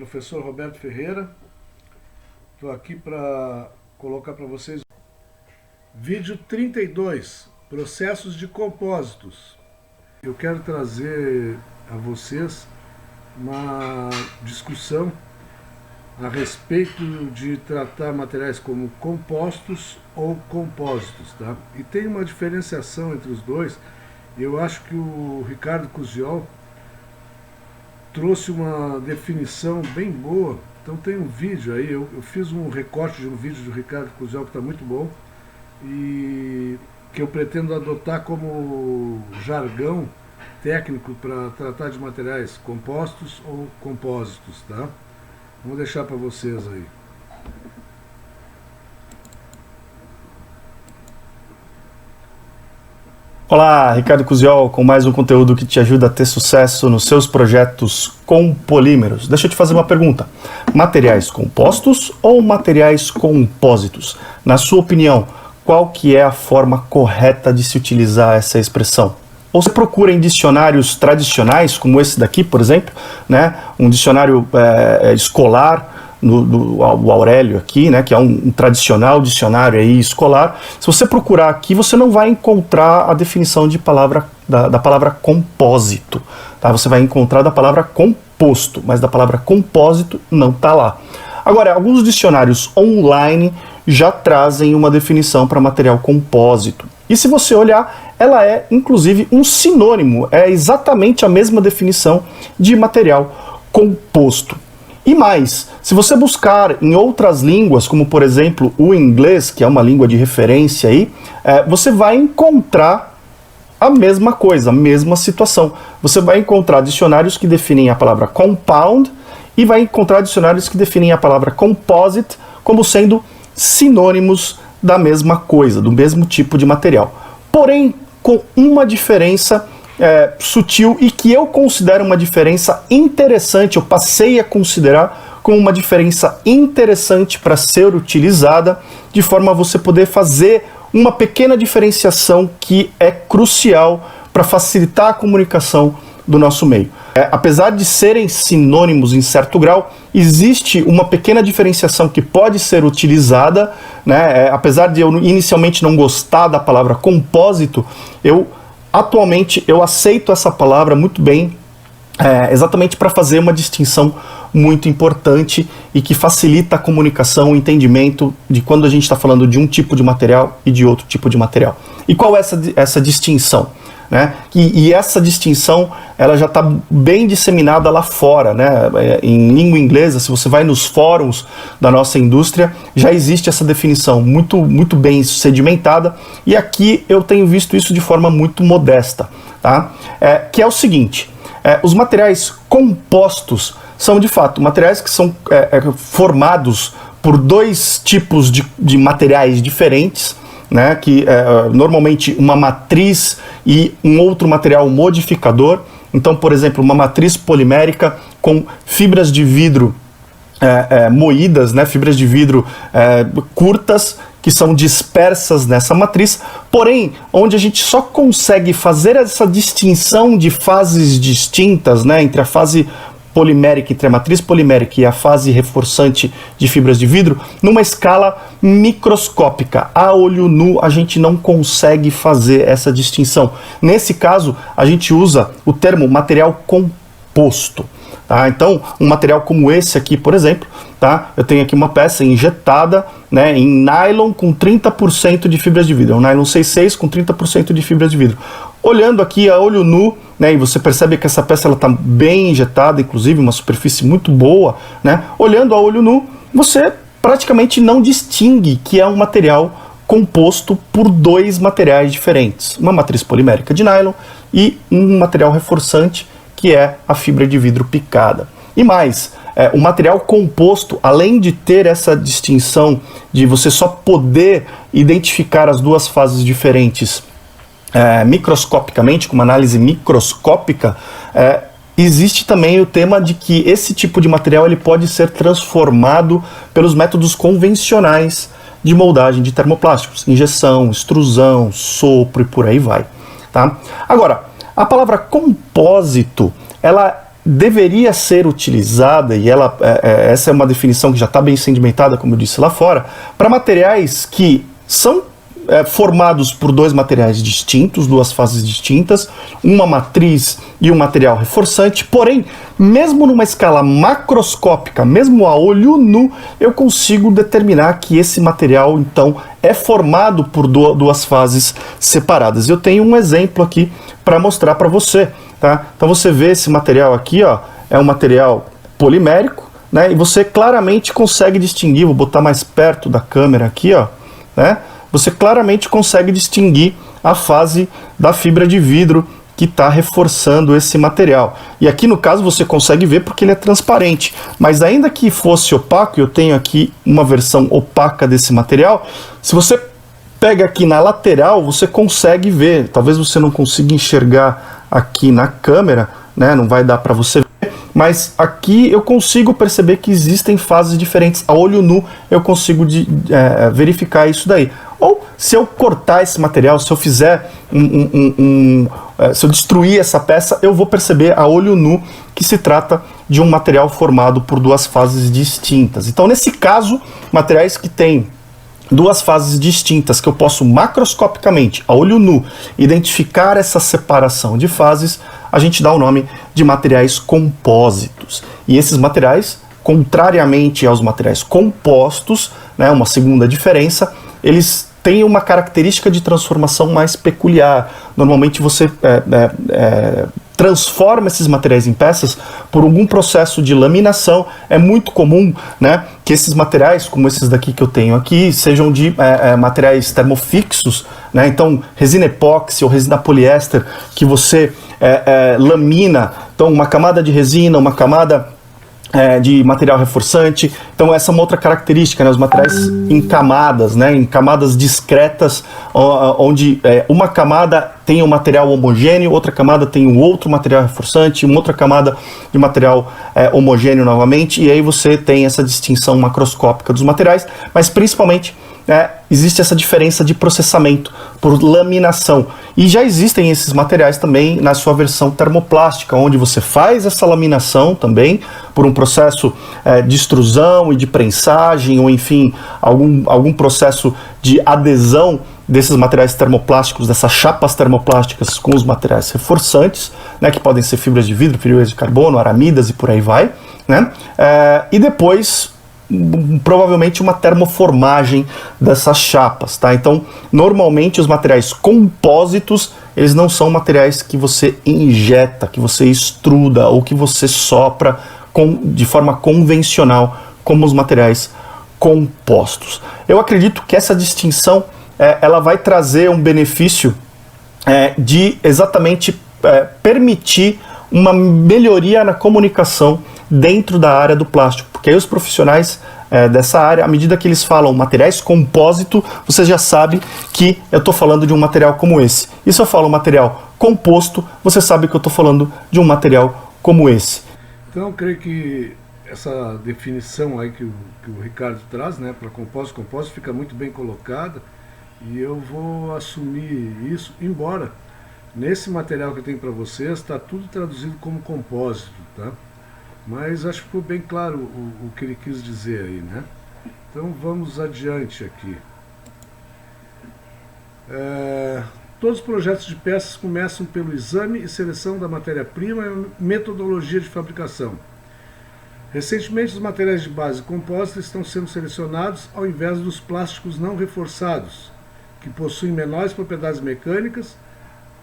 professor Roberto Ferreira. Estou aqui para colocar para vocês vídeo 32, processos de compósitos. Eu quero trazer a vocês uma discussão a respeito de tratar materiais como compostos ou compósitos, tá? E tem uma diferenciação entre os dois. Eu acho que o Ricardo Cusiol trouxe uma definição bem boa. Então tem um vídeo aí, eu fiz um recorte de um vídeo do Ricardo Cusiol que está muito bom e que eu pretendo adotar como jargão técnico para tratar de materiais compostos ou compósitos, tá? Vou deixar para vocês aí. Olá, Ricardo Cusiol com mais um conteúdo que te ajuda a ter sucesso nos seus projetos com polímeros. Deixa eu te fazer uma pergunta. Materiais compostos ou materiais compósitos? Na sua opinião, qual que é a forma correta de se utilizar essa expressão? Ou você procura em dicionários tradicionais, como esse daqui, por exemplo, né? Um dicionário escolar, do Aurélio aqui, né, que é um tradicional dicionário aí escolar. Se você procurar aqui, você não vai encontrar a definição de da palavra compósito, tá? Você vai encontrar da palavra composto, mas da palavra compósito não está lá. Agora, alguns dicionários online já trazem uma definição para material compósito. E se você olhar, ela é inclusive um sinônimo, é exatamente a mesma definição de material composto. E mais, se você buscar em outras línguas, como por exemplo o inglês, que é uma língua de referência aí, você vai encontrar a mesma coisa, a mesma situação. Você vai encontrar dicionários que definem a palavra compound e vai encontrar dicionários que definem a palavra composite como sendo sinônimos da mesma coisa, do mesmo tipo de material. Porém, com uma diferença sutil e que eu considero uma diferença interessante, eu passei a considerar como uma diferença interessante para ser utilizada, de forma a você poder fazer uma pequena diferenciação que é crucial para facilitar a comunicação do nosso meio. Apesar de serem sinônimos em certo grau, existe uma pequena diferenciação que pode ser utilizada, né? Apesar de eu inicialmente não gostar da palavra compósito, atualmente eu aceito essa palavra muito bem, exatamente para fazer uma distinção muito importante e que facilita a comunicação, o entendimento de quando a gente está falando de um tipo de material e de outro tipo de material. E qual é essa distinção? Né? E essa distinção ela já está bem disseminada lá fora, né? Em língua inglesa, se você vai nos fóruns da nossa indústria, já existe essa definição muito bem sedimentada, e aqui eu tenho visto isso de forma muito modesta, tá? Que é o seguinte: os materiais compostos são de fato materiais que são formados por dois tipos de materiais diferentes, né, que normalmente uma matriz e um outro material modificador. Então, por exemplo, uma matriz polimérica com fibras de vidro moídas, né, fibras de vidro curtas, que são dispersas nessa matriz, porém, onde a gente só consegue fazer essa distinção de fases distintas, né, entre a fase polimérica, entre a matriz polimérica e a fase reforçante de fibras de vidro, numa escala microscópica. A olho nu a gente não consegue fazer essa distinção. Nesse caso, a gente usa o termo material composto. Tá? Então, um material como esse aqui, por exemplo, tá? Eu tenho aqui uma peça injetada, né, em nylon com 30% de fibras de vidro. É um nylon 66 com 30% de fibras de vidro. Olhando aqui a olho nu, né, e você percebe que essa peça está bem injetada, inclusive uma superfície muito boa, né? Olhando a olho nu, você praticamente não distingue que é um material composto por dois materiais diferentes. Uma matriz polimérica de nylon e um material reforçante, que é a fibra de vidro picada. E mais, o material composto, além de ter essa distinção de você só poder identificar as duas fases diferentes microscopicamente, com uma análise microscópica, existe também o tema de que esse tipo de material ele pode ser transformado pelos métodos convencionais de moldagem de termoplásticos, injeção, extrusão, sopro e por aí vai. Tá? Agora, a palavra compósito, ela deveria ser utilizada, e essa é uma definição que já está bem sedimentada, como eu disse lá fora, para materiais que são formados por dois materiais distintos, duas fases distintas, uma matriz e um material reforçante, porém, mesmo numa escala macroscópica, mesmo a olho nu, eu consigo determinar que esse material, então, é formado por duas fases separadas. Eu tenho um exemplo aqui para mostrar para você, tá? Então você vê esse material aqui, ó, é um material polimérico, né? E você claramente consegue distinguir, vou botar mais perto da câmera aqui, ó, né? Você claramente consegue distinguir a fase da fibra de vidro que está reforçando esse material. E aqui no caso você consegue ver porque ele é transparente, mas ainda que fosse opaco, eu tenho aqui uma versão opaca desse material, se você pega aqui na lateral, você consegue ver, talvez você não consiga enxergar aqui na câmera, né? Não vai dar para você ver, mas aqui eu consigo perceber que existem fases diferentes. A olho nu eu consigo verificar isso daí. Ou se eu cortar esse material, se eu fizer se eu destruir essa peça, eu vou perceber a olho nu que se trata de um material formado por duas fases distintas. Então, nesse caso, materiais que têm duas fases distintas, que eu posso macroscopicamente, a olho nu, identificar essa separação de fases, a gente dá o nome de materiais compósitos. E esses materiais, contrariamente aos materiais compostos, né, uma segunda diferença, eles têm uma característica de transformação mais peculiar. Normalmente você transforma esses materiais em peças por algum processo de laminação. É muito comum, né, que esses materiais, como esses daqui que eu tenho aqui, sejam de materiais termofixos, né? Então, resina epóxi ou resina poliéster, que você lamina. Então, uma camada de resina, uma camada de material reforçante. Então essa é uma outra característica, né? Os materiais em camadas, né? Em camadas discretas, onde uma camada tem um material homogêneo, outra camada tem um outro material reforçante, uma outra camada de material homogêneo novamente, e aí você tem essa distinção macroscópica dos materiais, mas principalmente existe essa diferença de processamento por laminação. E já existem esses materiais também na sua versão termoplástica, onde você faz essa laminação também por um processo de extrusão e de prensagem, ou enfim, algum processo de adesão desses materiais termoplásticos, dessas chapas termoplásticas com os materiais reforçantes, né, que podem ser fibras de vidro, fibras de carbono, aramidas e por aí vai, né? E depois provavelmente uma termoformagem dessas chapas, tá? Então, normalmente os materiais compósitos, eles não são materiais que você injeta, que você extruda ou que você sopra de forma convencional, como os materiais compostos. Eu acredito que essa distinção ela vai trazer um benefício de exatamente permitir uma melhoria na comunicação dentro da área do plástico, porque aí os profissionais dessa área, à medida que eles falam materiais compósito, você já sabe que eu estou falando de um material como esse. E se eu falo material composto, você sabe que eu estou falando de um material como esse. Então, eu creio que essa definição aí que o Ricardo traz, né, para compósito, fica muito bem colocada, e eu vou assumir isso, embora nesse material que eu tenho para vocês está tudo traduzido como compósito, tá? Mas acho que ficou bem claro o que ele quis dizer aí, né? Então vamos adiante aqui. Todos os projetos de peças começam pelo exame e seleção da matéria-prima e metodologia de fabricação. Recentemente, os materiais de base composta estão sendo selecionados ao invés dos plásticos não reforçados, que possuem menores propriedades mecânicas,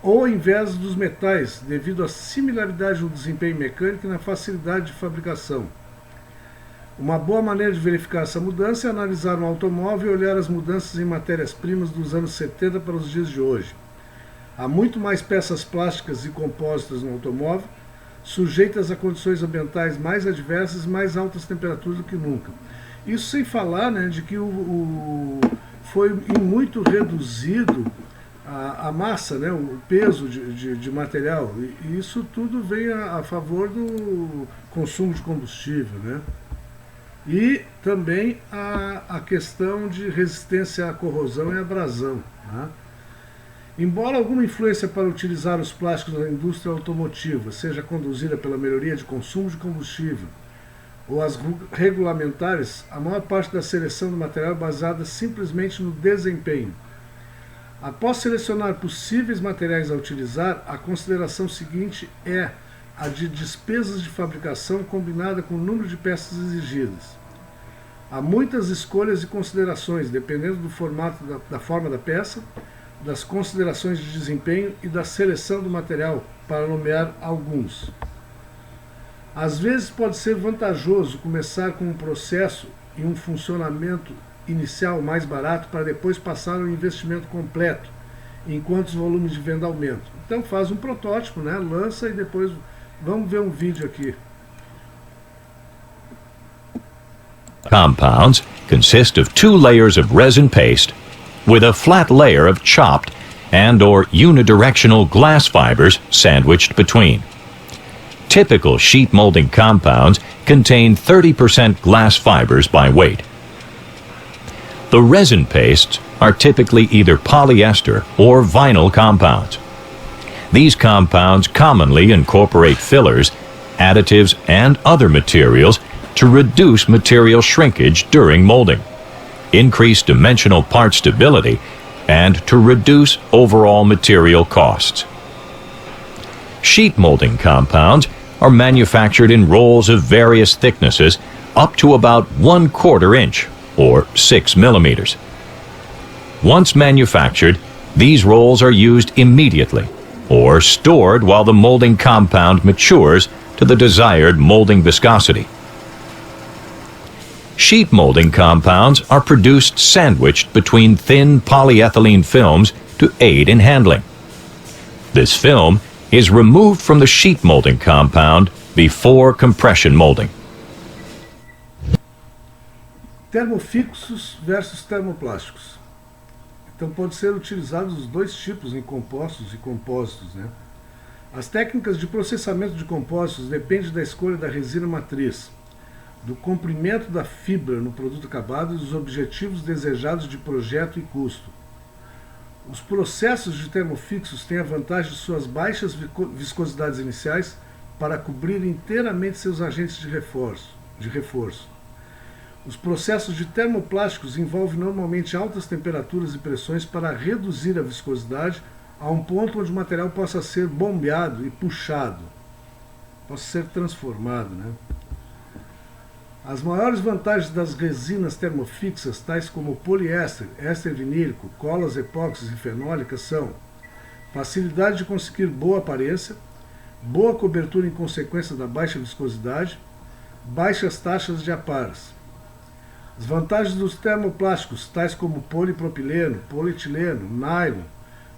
ou ao invés dos metais, devido à similaridade no desempenho mecânico e na facilidade de fabricação. Uma boa maneira de verificar essa mudança é analisar um automóvel e olhar as mudanças em matérias-primas dos anos 70 para os dias de hoje. Há muito mais peças plásticas e compósitas no automóvel, sujeitas a condições ambientais mais adversas e mais altas temperaturas do que nunca. Isso sem falar, né, de que foi muito reduzido a massa, né, o peso de material, e isso tudo vem a favor do consumo de combustível, né? E também a questão de resistência à corrosão e abrasão, né? Embora alguma influência para utilizar os plásticos na indústria automotiva seja conduzida pela melhoria de consumo de combustível ou as regulamentares, a maior parte da seleção do material é baseada simplesmente no desempenho. Após selecionar possíveis materiais a utilizar, a consideração seguinte é a de despesas de fabricação combinada com o número de peças exigidas. Há muitas escolhas e considerações, dependendo do formato da forma da peça, das considerações de desempenho e da seleção do material, para nomear alguns. Às vezes pode ser vantajoso começar com um processo e um funcionamento inicial mais barato para depois passar ao investimento completo, enquanto os volumes de venda aumentam. Então faz um protótipo, né? Lança e depois vamos ver um vídeo aqui. Compounds consist of 2 layers of resin paste with a flat layer of chopped and/or unidirectional glass fibers sandwiched between. Typical sheet molding compounds contain 30% glass fibers by weight. The resin pastes are typically either polyester or vinyl compounds. These compounds commonly incorporate fillers, additives, and other materials to reduce material shrinkage during molding, increase dimensional part stability, and to reduce overall material costs. Sheet molding compounds are manufactured in rolls of various thicknesses up to about 1/4 inch or 6 millimeters. Once manufactured, these rolls are used immediately or stored while the molding compound matures to the desired molding viscosity. Sheet molding compounds are produced sandwiched between thin polyethylene films to aid in handling. This film is removed from the sheet molding compound before compression molding. Termofixos versus termoplásticos. Então pode ser utilizados os dois tipos em compostos e compósitos, né? As técnicas de processamento de compósitos dependem da escolha da resina matriz, do comprimento da fibra no produto acabado e dos objetivos desejados de projeto e custo. Os processos de termofixos têm a vantagem de suas baixas viscosidades iniciais para cobrir inteiramente seus agentes de reforço. Os processos de termoplásticos envolvem normalmente altas temperaturas e pressões para reduzir a viscosidade a um ponto onde o material possa ser bombeado e puxado, possa ser transformado, né? As maiores vantagens das resinas termofixas, tais como poliéster, éster vinílico, colas epóxis e fenólicas, são facilidade de conseguir boa aparência, boa cobertura em consequência da baixa viscosidade, baixas taxas de aparas. As vantagens dos termoplásticos, tais como polipropileno, polietileno, nylon,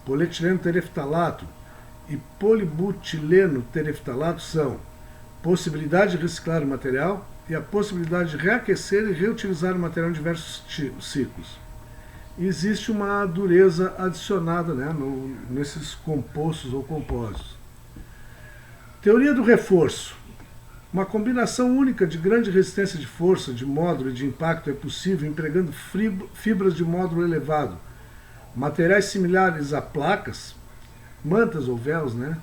polietileno tereftalato e polibutileno tereftalato, são possibilidade de reciclar o material e a possibilidade de reaquecer e reutilizar o material em diversos ciclos. E existe uma dureza adicionada, né, nesses compostos ou compósitos. Teoria do reforço. Uma combinação única de grande resistência de força, de módulo e de impacto é possível empregando fibras de módulo elevado, materiais similares a placas, mantas ou véus, né,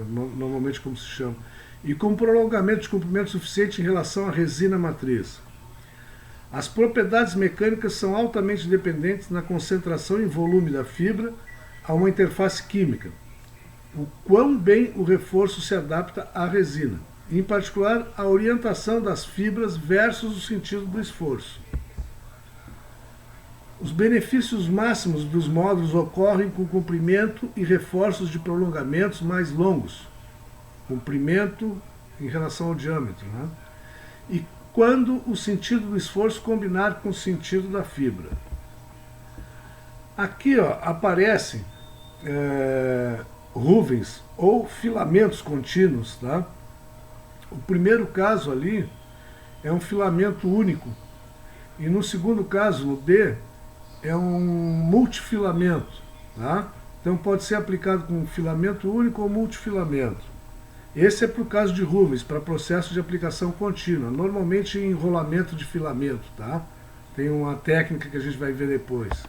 normalmente como se chama, e com prolongamento de comprimento suficiente em relação à resina matriz. As propriedades mecânicas são altamente dependentes na concentração e volume da fibra a uma interface química, o quão bem o reforço se adapta à resina, em particular a orientação das fibras versus o sentido do esforço. Os benefícios máximos dos módulos ocorrem com comprimento e reforços de prolongamentos mais longos, comprimento em relação ao diâmetro, né? E quando o sentido do esforço combinar com o sentido da fibra. Aqui, ó, aparecem ruvens ou filamentos contínuos, tá? O primeiro caso ali é um filamento único e no segundo caso, no D, é um multifilamento, tá? Então pode ser aplicado com filamento único ou multifilamento. Esse é para o caso de ruvens, para processo de aplicação contínua, normalmente em enrolamento de filamento, tá? Tem uma técnica que a gente vai ver depois.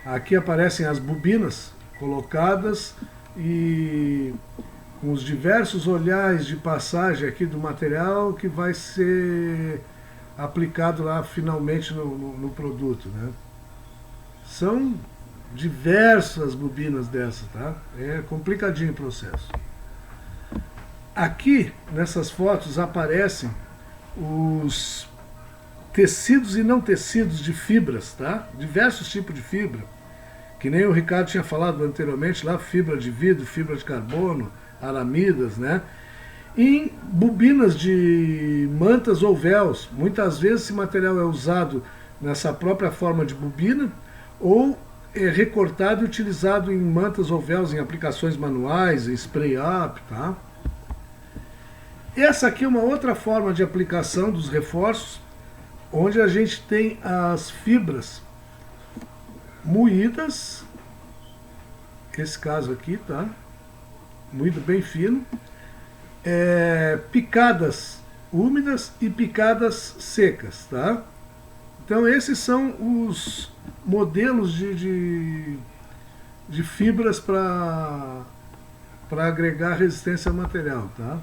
Aqui aparecem as bobinas, colocadas e com os diversos olhares de passagem aqui do material que vai ser aplicado lá finalmente no produto, né? São diversas bobinas dessas, tá? É complicadinho o processo. Aqui, nessas fotos, aparecem os tecidos e não tecidos de fibras, tá? Diversos tipos de fibra, que nem o Ricardo tinha falado anteriormente, lá fibra de vidro, fibra de carbono, aramidas, né? Em bobinas de mantas ou véus. Muitas vezes esse material é usado nessa própria forma de bobina ou é recortado e utilizado em mantas ou véus, em aplicações manuais, em spray-up, tá? Essa aqui é uma outra forma de aplicação dos reforços, onde a gente tem as fibras moídas, esse caso aqui, tá? Moído bem fino, picadas úmidas e picadas secas, tá? Então esses são os modelos de fibras para agregar resistência ao material, tá?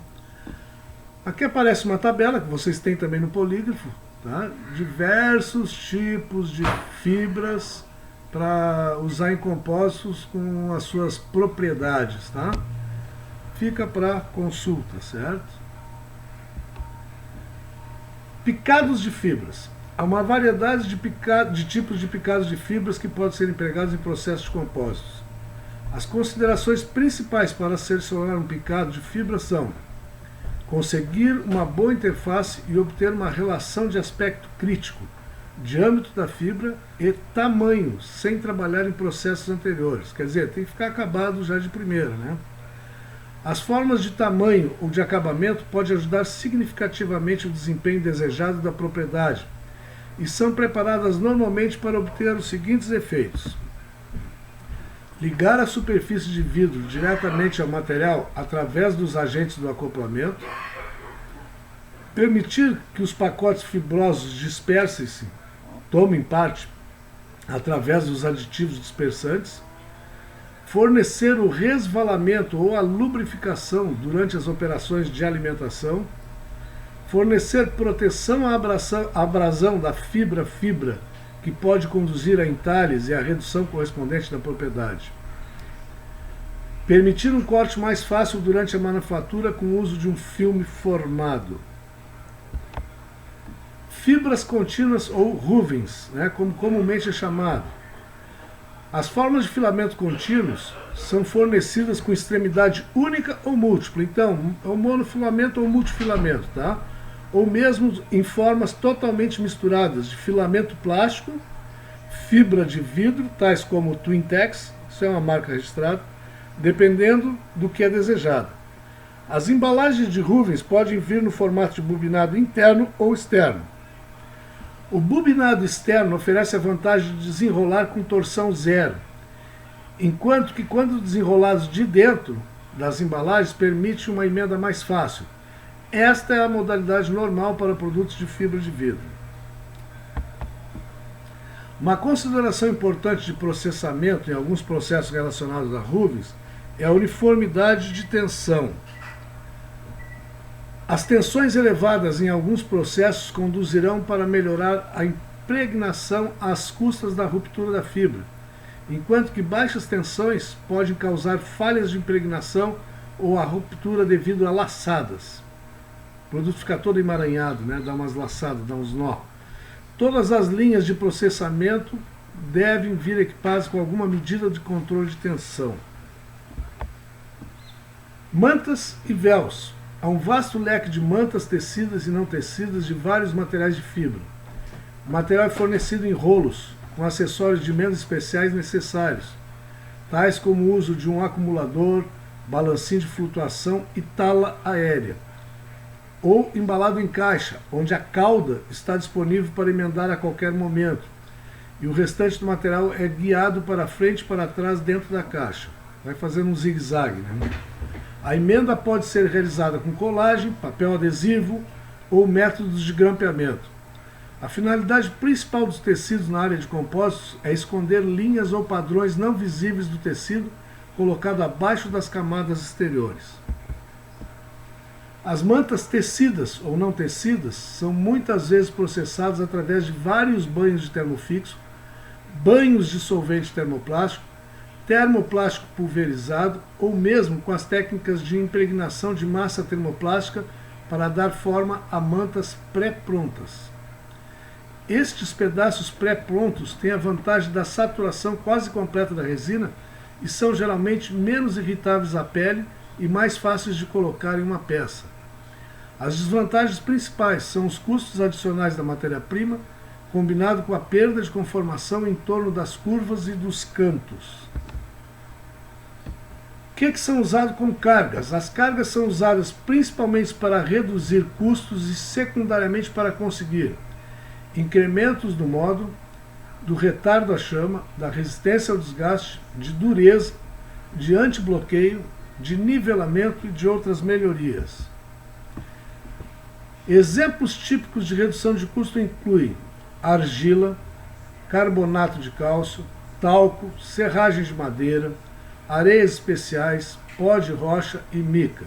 Aqui aparece uma tabela que vocês têm também no polígrafo, tá? Diversos tipos de fibras para usar em compósitos com as suas propriedades, tá? Fica para consulta, certo? Picados de fibras. Há uma variedade de tipos de picados de fibras que podem ser empregados em processos de compósitos. As considerações principais para selecionar um picado de fibra são: conseguir uma boa interface e obter uma relação de aspecto crítico, diâmetro da fibra e tamanho, sem trabalhar em processos anteriores. Quer dizer, tem que ficar acabado já de primeira, né? As formas de tamanho ou de acabamento podem ajudar significativamente o desempenho desejado da propriedade e são preparadas normalmente para obter os seguintes efeitos: ligar a superfície de vidro diretamente ao material através dos agentes do acoplamento, permitir que os pacotes fibrosos dispersem-se, tomem parte através dos aditivos dispersantes, fornecer o resvalamento ou a lubrificação durante as operações de alimentação, fornecer proteção à abrasão da fibra, que pode conduzir a entalhes e a redução correspondente da propriedade. Permitir um corte mais fácil durante a manufatura com o uso de um filme formado. Fibras contínuas ou ruvens, né, como comumente é chamado. As formas de filamento contínuos são fornecidas com extremidade única ou múltipla. Então, é um monofilamento ou multifilamento, tá? Ou mesmo em formas totalmente misturadas de filamento plástico, fibra de vidro, tais como Twintex, isso é uma marca registrada, dependendo do que é desejado. As embalagens de ruvens podem vir no formato de bobinado interno ou externo. O bobinado externo oferece a vantagem de desenrolar com torção zero, enquanto que quando desenrolados de dentro das embalagens permite uma emenda mais fácil. Esta é a modalidade normal para produtos de fibra de vidro. Uma consideração importante de processamento em alguns processos relacionados a ruvens é a uniformidade de tensão. As tensões elevadas em alguns processos conduzirão para melhorar a impregnação às custas da ruptura da fibra, enquanto que baixas tensões podem causar falhas de impregnação ou a ruptura devido a laçadas. O produto fica todo emaranhado, né? Dá umas laçadas, dá uns nó. Todas as linhas de processamento devem vir equipadas com alguma medida de controle de tensão. Mantas e véus. Há um vasto leque de mantas tecidas e não tecidas de vários materiais de fibra. O material é fornecido em rolos, com acessórios de menos especiais necessários, tais como o uso de um acumulador, balancinho de flutuação e tala aérea, ou embalado em caixa, onde a cauda está disponível para emendar a qualquer momento, e o restante do material é guiado para frente e para trás dentro da caixa. Vai fazendo um zigue-zague, né? A emenda pode ser realizada com colagem, papel adesivo ou métodos de grampeamento. A finalidade principal dos tecidos na área de compósitos é esconder linhas ou padrões não visíveis do tecido colocado abaixo das camadas exteriores. As mantas tecidas ou não tecidas são muitas vezes processadas através de vários banhos de termofixo, banhos de solvente termoplástico, termoplástico pulverizado ou mesmo com as técnicas de impregnação de massa termoplástica para dar forma a mantas pré-prontas. Estes pedaços pré-prontos têm a vantagem da saturação quase completa da resina e são geralmente menos irritáveis à pele e mais fáceis de colocar em uma peça. As desvantagens principais são os custos adicionais da matéria-prima, combinado com a perda de conformação em torno das curvas e dos cantos. O que são usados como cargas? As cargas são usadas principalmente para reduzir custos e secundariamente para conseguir incrementos do módulo, do retardo à chama, da resistência ao desgaste, de dureza, de antibloqueio, de nivelamento e de outras melhorias. Exemplos típicos de redução de custo incluem argila, carbonato de cálcio, talco, serragem de madeira, areias especiais, pó de rocha e mica.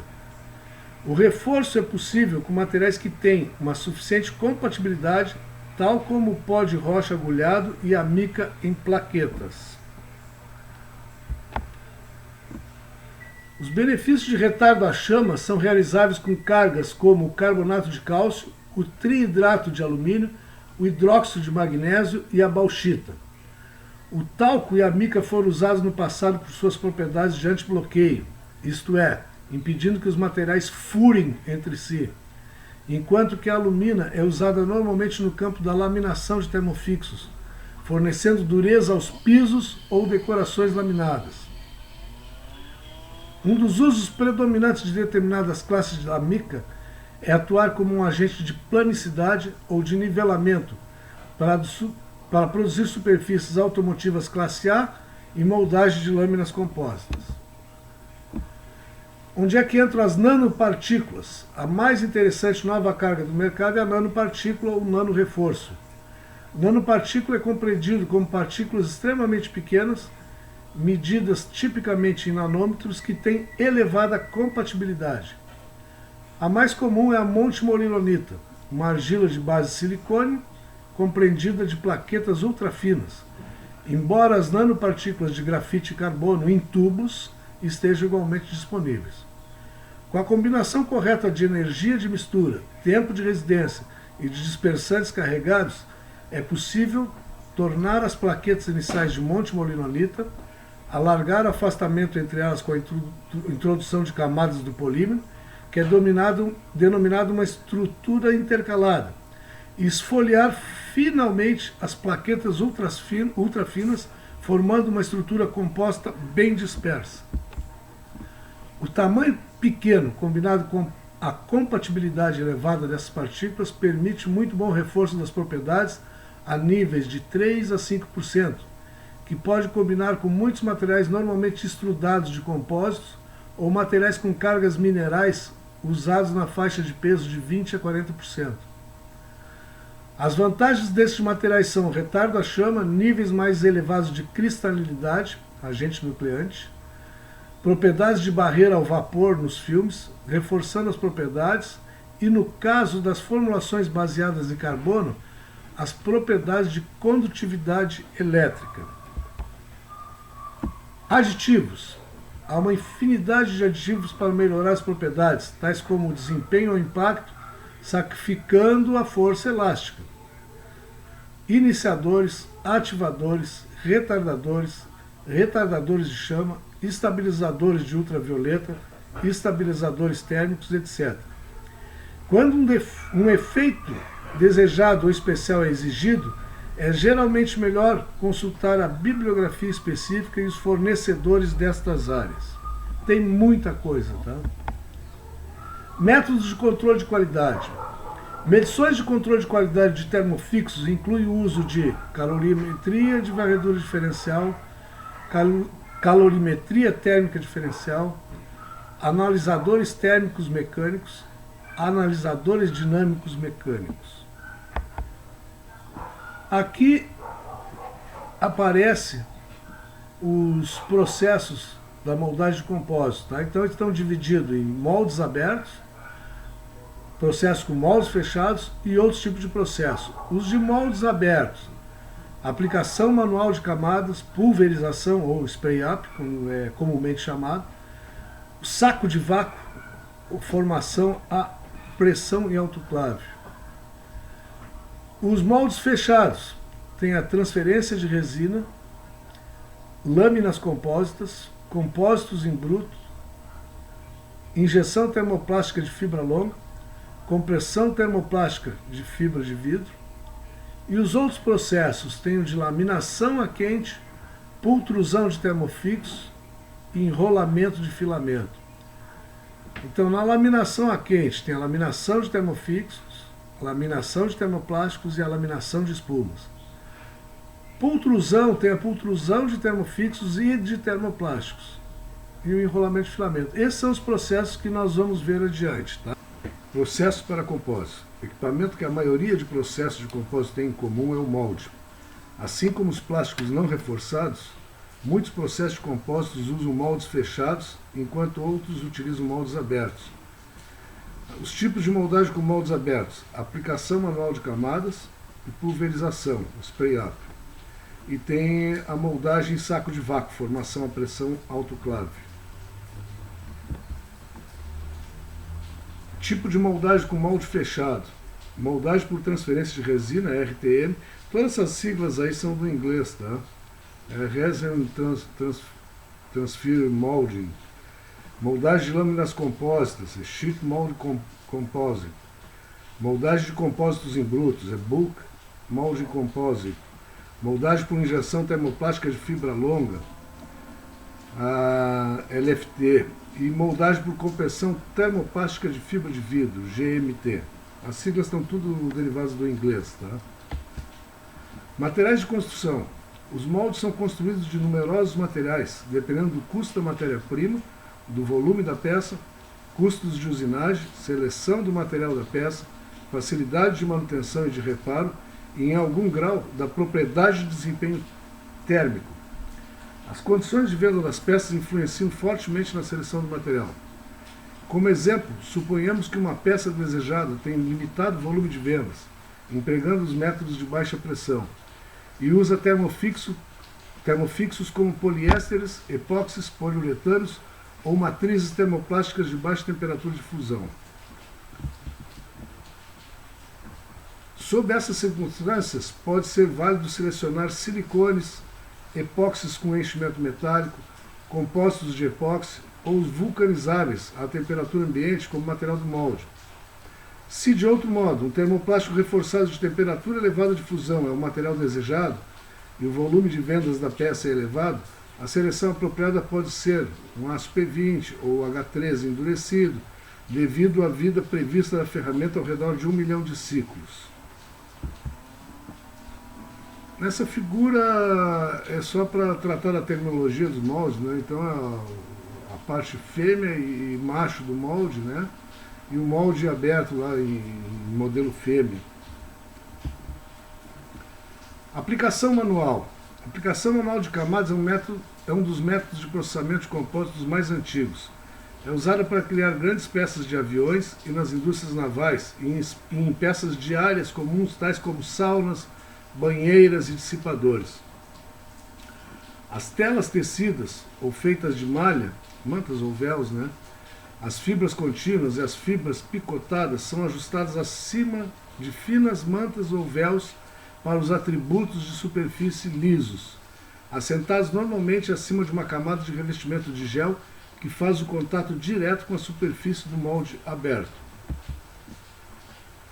O reforço é possível com materiais que têm uma suficiente compatibilidade, tal como o pó de rocha agulhado e a mica em plaquetas. Os benefícios de retardo à chama são realizáveis com cargas como o carbonato de cálcio, o trihidrato de alumínio, o hidróxido de magnésio e a bauxita. O talco e a mica foram usados no passado por suas propriedades de antibloqueio, isto é, impedindo que os materiais furem entre si, enquanto que a alumina é usada normalmente no campo da laminação de termofixos, fornecendo dureza aos pisos ou decorações laminadas. Um dos usos predominantes de determinadas classes de mica é atuar como um agente de planicidade ou de nivelamento para produzir superfícies automotivas classe A e moldagem de lâminas compósitas. Onde é que entram as nanopartículas? A mais interessante nova carga do mercado é a nanopartícula ou nanoreforço. Nanopartícula é compreendido como partículas extremamente pequenas, medidas tipicamente em nanômetros, que têm elevada compatibilidade. A mais comum é a montmolilonita, uma argila de base silicone, compreendida de plaquetas ultrafinas, embora as nanopartículas de grafite e carbono em tubos estejam igualmente disponíveis. Com a combinação correta de energia de mistura, tempo de residência e de dispersantes carregados, é possível tornar as plaquetas iniciais de montmolilonita, alargar o afastamento entre elas com a introdução de camadas do polímero, que é denominado uma estrutura intercalada, e esfoliar finalmente as plaquetas ultrafinas, formando uma estrutura composta bem dispersa. O tamanho pequeno, combinado com a compatibilidade elevada dessas partículas, permite muito bom reforço das propriedades a níveis de 3 a 5%, que pode combinar com muitos materiais normalmente estrudados de compósitos ou materiais com cargas minerais usados na faixa de peso de 20 a 40%. As vantagens desses materiais são retardo à chama, níveis mais elevados de cristalinidade, agente nucleante, propriedades de barreira ao vapor nos filmes, reforçando as propriedades, e no caso das formulações baseadas em carbono, as propriedades de condutividade elétrica. Aditivos. Há uma infinidade de aditivos para melhorar as propriedades, tais como o desempenho ao impacto, sacrificando a força elástica. Iniciadores, ativadores, retardadores de chama, estabilizadores de ultravioleta, estabilizadores térmicos, etc. Quando um efeito desejado ou especial é exigido, é geralmente melhor consultar a bibliografia específica e os fornecedores destas áreas. Tem muita coisa, tá? Métodos de controle de qualidade. Medições de controle de qualidade de termofixos incluem o uso de calorimetria de varredura diferencial, calorimetria térmica diferencial, analisadores térmicos mecânicos, analisadores dinâmicos mecânicos. Aqui aparecem os processos da moldagem de compósito. Tá? Então, eles estão divididos em moldes abertos, processos com moldes fechados e outros tipos de processo. Os de moldes abertos, aplicação manual de camadas, pulverização ou spray-up, como é comumente chamado, saco de vácuo, formação a pressão em autoclave. Os moldes fechados têm a transferência de resina, lâminas compósitas, compósitos em bruto, injeção termoplástica de fibra longa, compressão termoplástica de fibra de vidro, e os outros processos têm o de laminação a quente, pultrusão de termofixo e enrolamento de filamento. Então, na laminação a quente tem a laminação de termofixos, a laminação de termoplásticos e a laminação de espumas. Pultrusão tem a pultrusão de termofixos e de termoplásticos e o enrolamento de filamento. Esses são os processos que nós vamos ver adiante. Tá? Processos para compósito. O equipamento que a maioria de processos de compósito tem em comum é o molde. Assim como os plásticos não reforçados, muitos processos de compósitos usam moldes fechados, enquanto outros utilizam moldes abertos. Os tipos de moldagem com moldes abertos: aplicação manual de camadas e pulverização, spray-up. E tem a moldagem em saco de vácuo, formação a pressão autoclave. Tipo de moldagem com molde fechado: moldagem por transferência de resina, RTM. Todas essas siglas aí são do inglês, tá? Resin Transfer Molding. Moldagem de lâminas compósitas, Sheet Mold Composite. Moldagem de compósitos em brutos, Bulk Molding Composite. Moldagem por injeção termoplástica de fibra longa, a LFT. E moldagem por compressão termoplástica de fibra de vidro, GMT. As siglas estão tudo derivadas do inglês, tá? Materiais de construção. Os moldes são construídos de numerosos materiais, dependendo do custo da matéria-prima, do volume da peça, custos de usinagem, seleção do material da peça, facilidade de manutenção e de reparo, e em algum grau da propriedade de desempenho térmico. As condições de venda das peças influenciam fortemente na seleção do material. Como exemplo, suponhamos que uma peça desejada tem limitado volume de vendas, empregando os métodos de baixa pressão, e usa termofixos como poliésteres, epóxis, poliuretanos ou matrizes termoplásticas de baixa temperatura de fusão. Sob essas circunstâncias, pode ser válido selecionar silicones, epóxis com enchimento metálico, compostos de epóxi ou os vulcanizáveis à temperatura ambiente como material do molde. Se, de outro modo, um termoplástico reforçado de temperatura elevada de fusão é o material desejado e o volume de vendas da peça é elevado, a seleção apropriada pode ser um aço P20 ou H13 endurecido, devido à vida prevista da ferramenta ao redor de 1 milhão de ciclos. Nessa figura é só para tratar da terminologia dos moldes, né? Então a parte fêmea e macho do molde, né? E o molde aberto lá em modelo fêmea. Aplicação manual. A aplicação manual de camadas é um dos métodos de processamento de compósitos mais antigos. É usada para criar grandes peças de aviões e nas indústrias navais e em peças diárias comuns, tais como saunas, banheiras e dissipadores. As telas tecidas ou feitas de malha, mantas ou véus, né? As fibras contínuas e as fibras picotadas são ajustadas acima de finas mantas ou véus para os atributos de superfície lisos, assentados normalmente acima de uma camada de revestimento de gel que faz o contato direto com a superfície do molde aberto.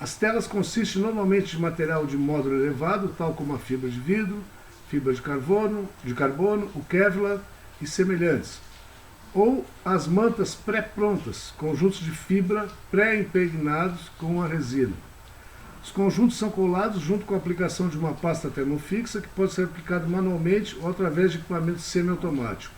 As telas consistem normalmente de material de módulo elevado, tal como a fibra de vidro, fibra de carbono, o Kevlar e semelhantes, ou as mantas pré-prontas, conjuntos de fibra pré-impregnados com a resina. Os conjuntos são colados junto com a aplicação de uma pasta termofixa que pode ser aplicada manualmente ou através de equipamento semiautomático.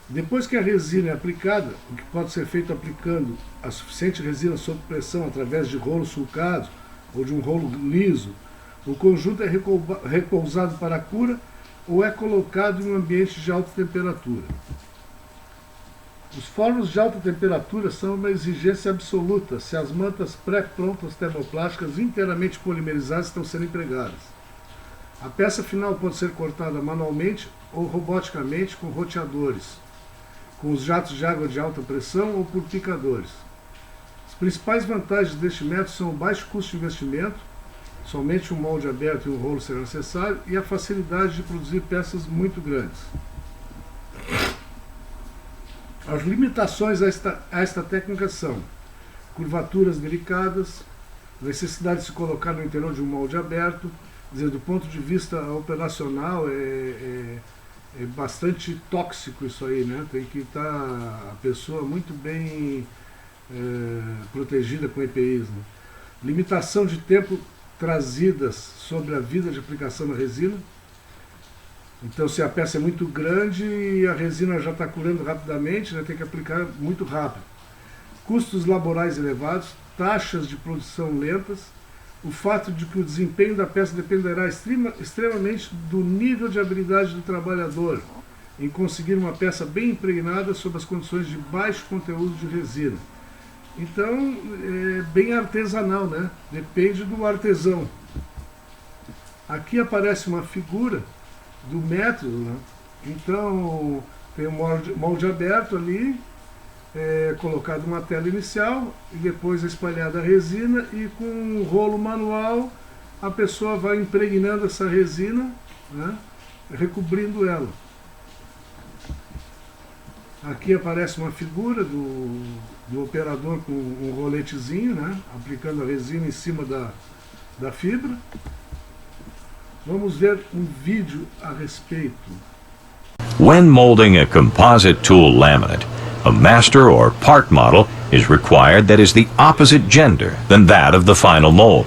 Depois que a resina é aplicada, o que pode ser feito aplicando a suficiente resina sob pressão através de rolos sulcados ou de um rolo liso, o conjunto é repousado para a cura ou é colocado em um ambiente de alta temperatura. Os fornos de alta temperatura são uma exigência absoluta se as mantas pré-prontas termoplásticas inteiramente polimerizadas estão sendo empregadas. A peça final pode ser cortada manualmente ou roboticamente com roteadores, com os jatos de água de alta pressão ou por picadores. As principais vantagens deste método são o baixo custo de investimento, somente um molde aberto e um rolo serão necessários, e a facilidade de produzir peças muito grandes. As limitações a esta técnica são curvaturas delicadas, necessidade de se colocar no interior de um molde aberto. Quer dizer, do ponto de vista operacional é bastante tóxico isso aí, né? Tem que estar a pessoa muito bem protegida com EPIs, né? Limitação de tempo trazidas sobre a vida de aplicação na resina. Então, se a peça é muito grande e a resina já está curando rapidamente, né, tem que aplicar muito rápido. Custos laborais elevados, taxas de produção lentas, o fato de que o desempenho da peça dependerá extremamente do nível de habilidade do trabalhador em conseguir uma peça bem impregnada sob as condições de baixo conteúdo de resina. Então, é bem artesanal, né? Depende do artesão. Aqui aparece uma figura do método, né? Então tem um molde aberto ali, colocado uma tela inicial e depois espalhada a resina, e com um rolo manual a pessoa vai impregnando essa resina, né? Recobrindo ela. Aqui aparece uma figura do operador com um roletezinho, né? Aplicando a resina em cima da fibra. Vamos ver um vídeo a respeito. When molding a composite tool laminate, a master or part model is required that is the opposite gender than that of the final mold.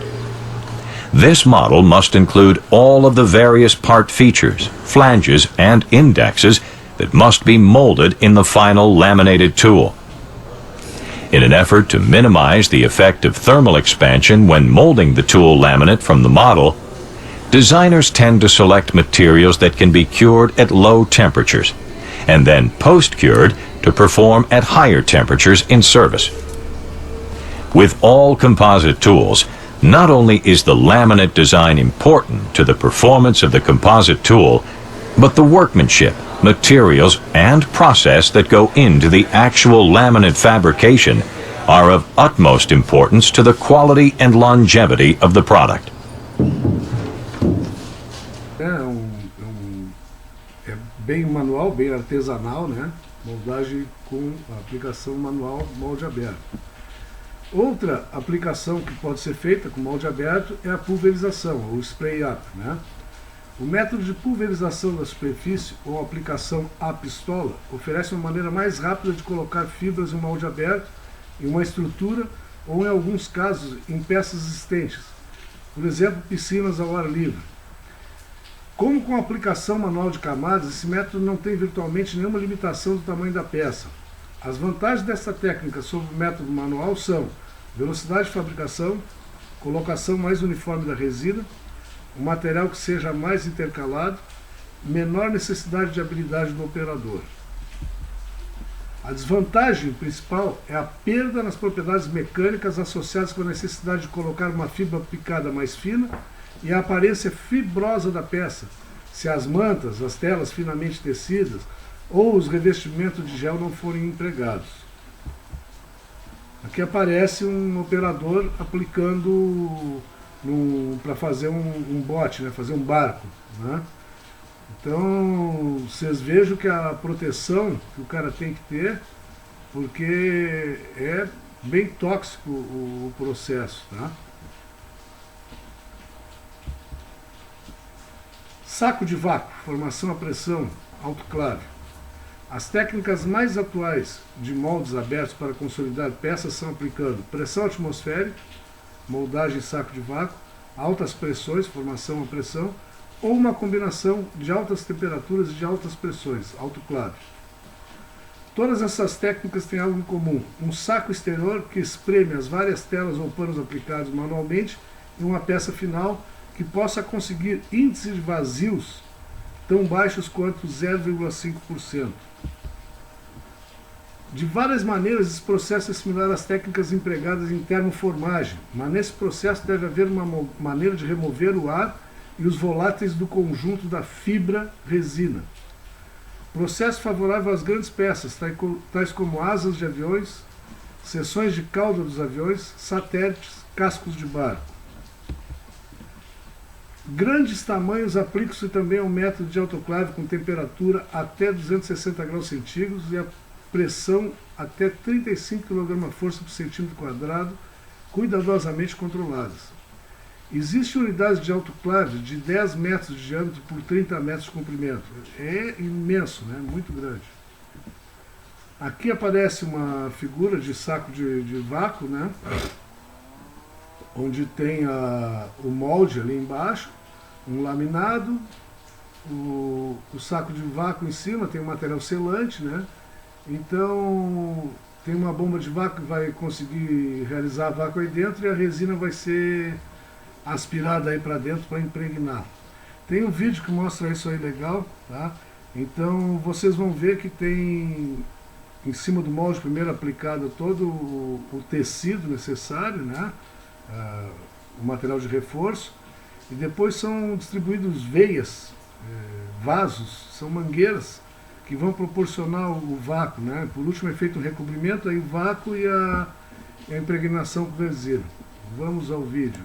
This model must include all of the various part features, flanges, and indexes that must be molded in the final laminated tool. In an effort to minimize the effect of thermal expansion when molding the tool laminate from the model, designers tend to select materials that can be cured at low temperatures, and then post-cured to perform at higher temperatures in service. With all composite tools, not only is the laminate design important to the performance of the composite tool, but the workmanship, materials, and process that go into the actual laminate fabrication are of utmost importance to the quality and longevity of the product. É bem manual, bem artesanal, né? Moldagem com aplicação manual, molde aberto. Outra aplicação que pode ser feita com molde aberto é a pulverização, ou spray-up, né? O método de pulverização da superfície, ou aplicação à pistola, oferece uma maneira mais rápida de colocar fibras em um molde aberto, em uma estrutura, ou em alguns casos em peças existentes. Por exemplo, piscinas ao ar livre. Como com a aplicação manual de camadas, esse método não tem virtualmente nenhuma limitação do tamanho da peça. As vantagens dessa técnica sobre o método manual são velocidade de fabricação, colocação mais uniforme da resina, um material que seja mais intercalado, menor necessidade de habilidade do operador. A desvantagem principal é a perda nas propriedades mecânicas associadas com a necessidade de colocar uma fibra picada mais fina e a aparência fibrosa da peça, se as mantas, as telas finamente tecidas ou os revestimentos de gel não forem empregados. Aqui aparece um operador aplicando para fazer um bote, né, fazer um barco, né? Então, vocês vejam que a proteção que o cara tem que ter, porque é bem tóxico o processo, tá? Saco de vácuo, formação a pressão, autoclave. As técnicas mais atuais de moldes abertos para consolidar peças são aplicando pressão atmosférica, moldagem em saco de vácuo, altas pressões, formação a pressão, ou uma combinação de altas temperaturas e de altas pressões, autoclave. Todas essas técnicas têm algo em comum: um saco exterior que espreme as várias telas ou panos aplicados manualmente em uma peça final que possa conseguir índices de vazios tão baixos quanto 0,5%. De várias maneiras, esse processo é similar às técnicas empregadas em termoformagem, mas nesse processo deve haver uma maneira de remover o ar e os voláteis do conjunto da fibra resina. Processo favorável às grandes peças, tais como asas de aviões, seções de cauda dos aviões, satélites, cascos de barco. Grandes tamanhos aplicam-se também ao método de autoclave com temperatura até 260 graus centígrados e a pressão até 35 kg/força por centímetro quadrado, cuidadosamente controladas. Existem unidades de autoclave de 10 metros de diâmetro por 30 metros de comprimento. É imenso, né? Muito grande. Aqui aparece uma figura de saco de vácuo, né? Onde tem o molde ali embaixo, um laminado, o saco de vácuo em cima, tem um material selante, né? Então tem uma bomba de vácuo que vai conseguir realizar vácuo aí dentro e a resina vai ser aspirada aí para dentro para impregnar. Tem um vídeo que mostra isso aí legal, tá? Então vocês vão ver que tem em cima do molde primeiro aplicado todo o tecido necessário, né? O material de reforço, e depois são distribuídos veias, vasos, são mangueiras que vão proporcionar o vácuo, né? Por último é feito o recobrimento, aí o vácuo e a impregnação com resina. Vamos ao vídeo.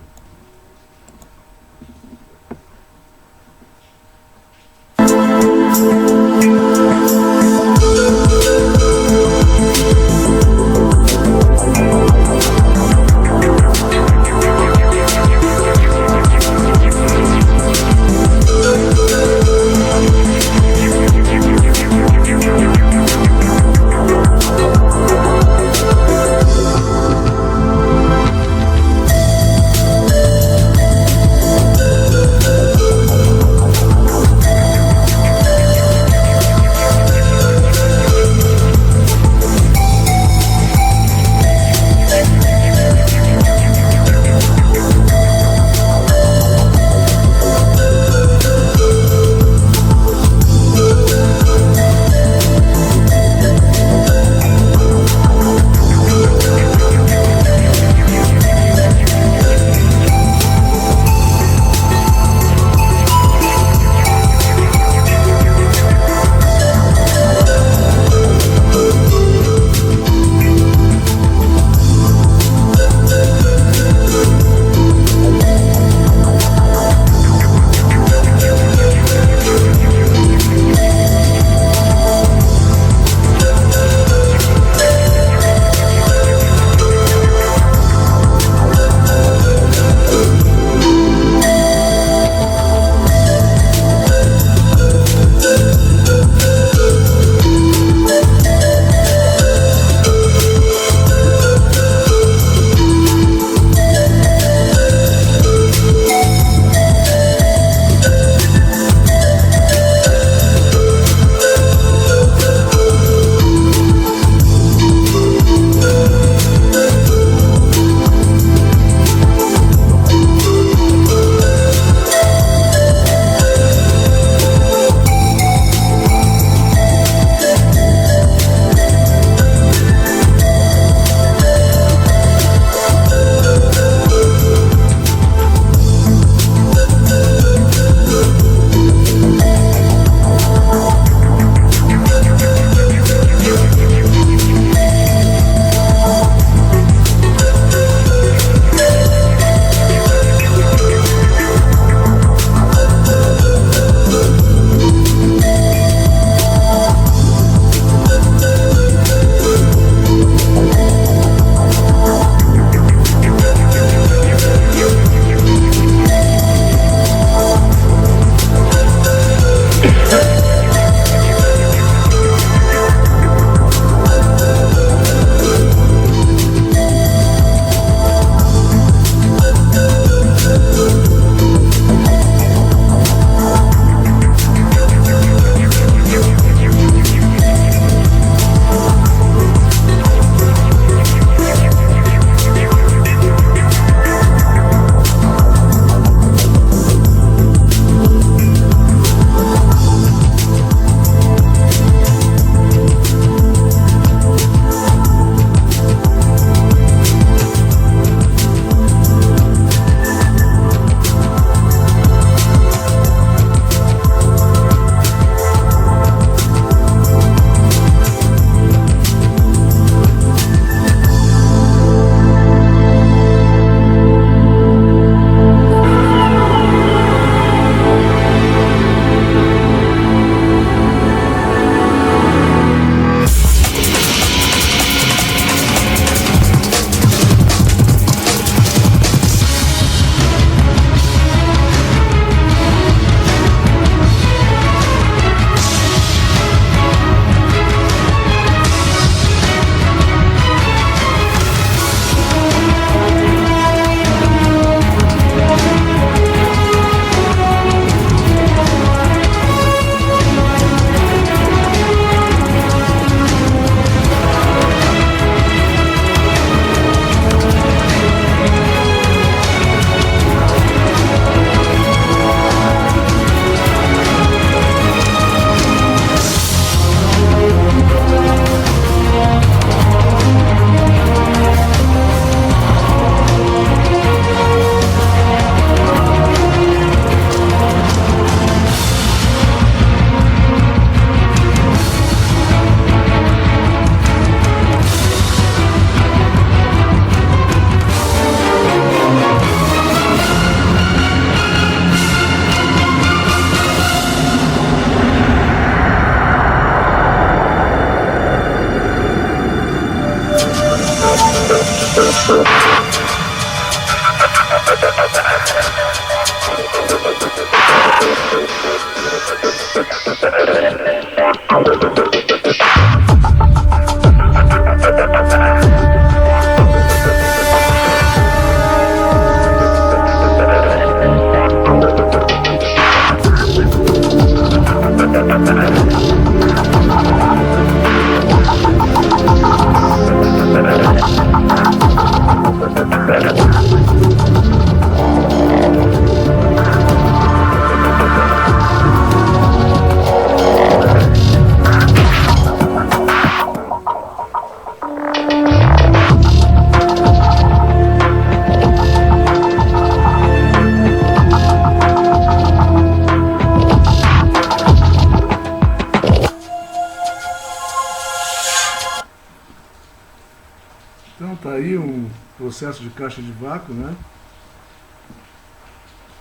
Então tá aí um processo de caixa de vácuo, né?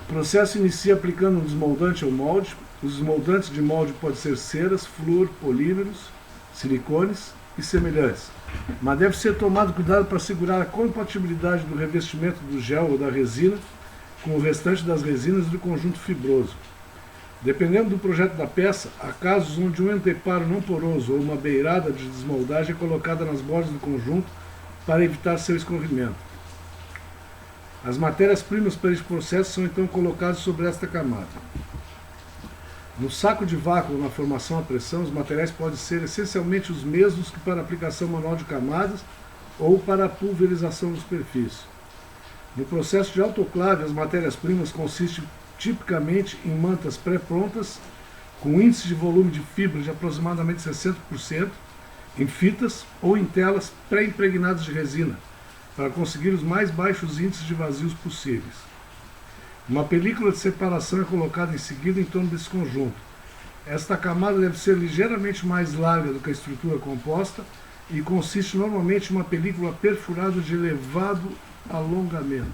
O processo inicia aplicando um desmoldante ao molde. Os desmoldantes de molde podem ser ceras, flúor, polímeros, silicones e semelhantes. Mas deve ser tomado cuidado para assegurar a compatibilidade do revestimento do gel ou da resina com o restante das resinas do conjunto fibroso. Dependendo do projeto da peça, há casos onde um anteparo não poroso ou uma beirada de desmoldagem é colocada nas bordas do conjunto para evitar seu escorrimento. As matérias-primas para este processo são então colocadas sobre esta camada. No saco de vácuo ou na formação à pressão, os materiais podem ser essencialmente os mesmos que para a aplicação manual de camadas ou para a pulverização da superfície. No processo de autoclave, as matérias-primas consistem tipicamente em mantas pré-prontas, com índice de volume de fibra de aproximadamente 60%, em fitas ou em telas pré-impregnadas de resina, para conseguir os mais baixos índices de vazios possíveis. Uma película de separação é colocada em seguida em torno desse conjunto. Esta camada deve ser ligeiramente mais larga do que a estrutura composta e consiste normalmente em uma película perfurada de elevado alongamento.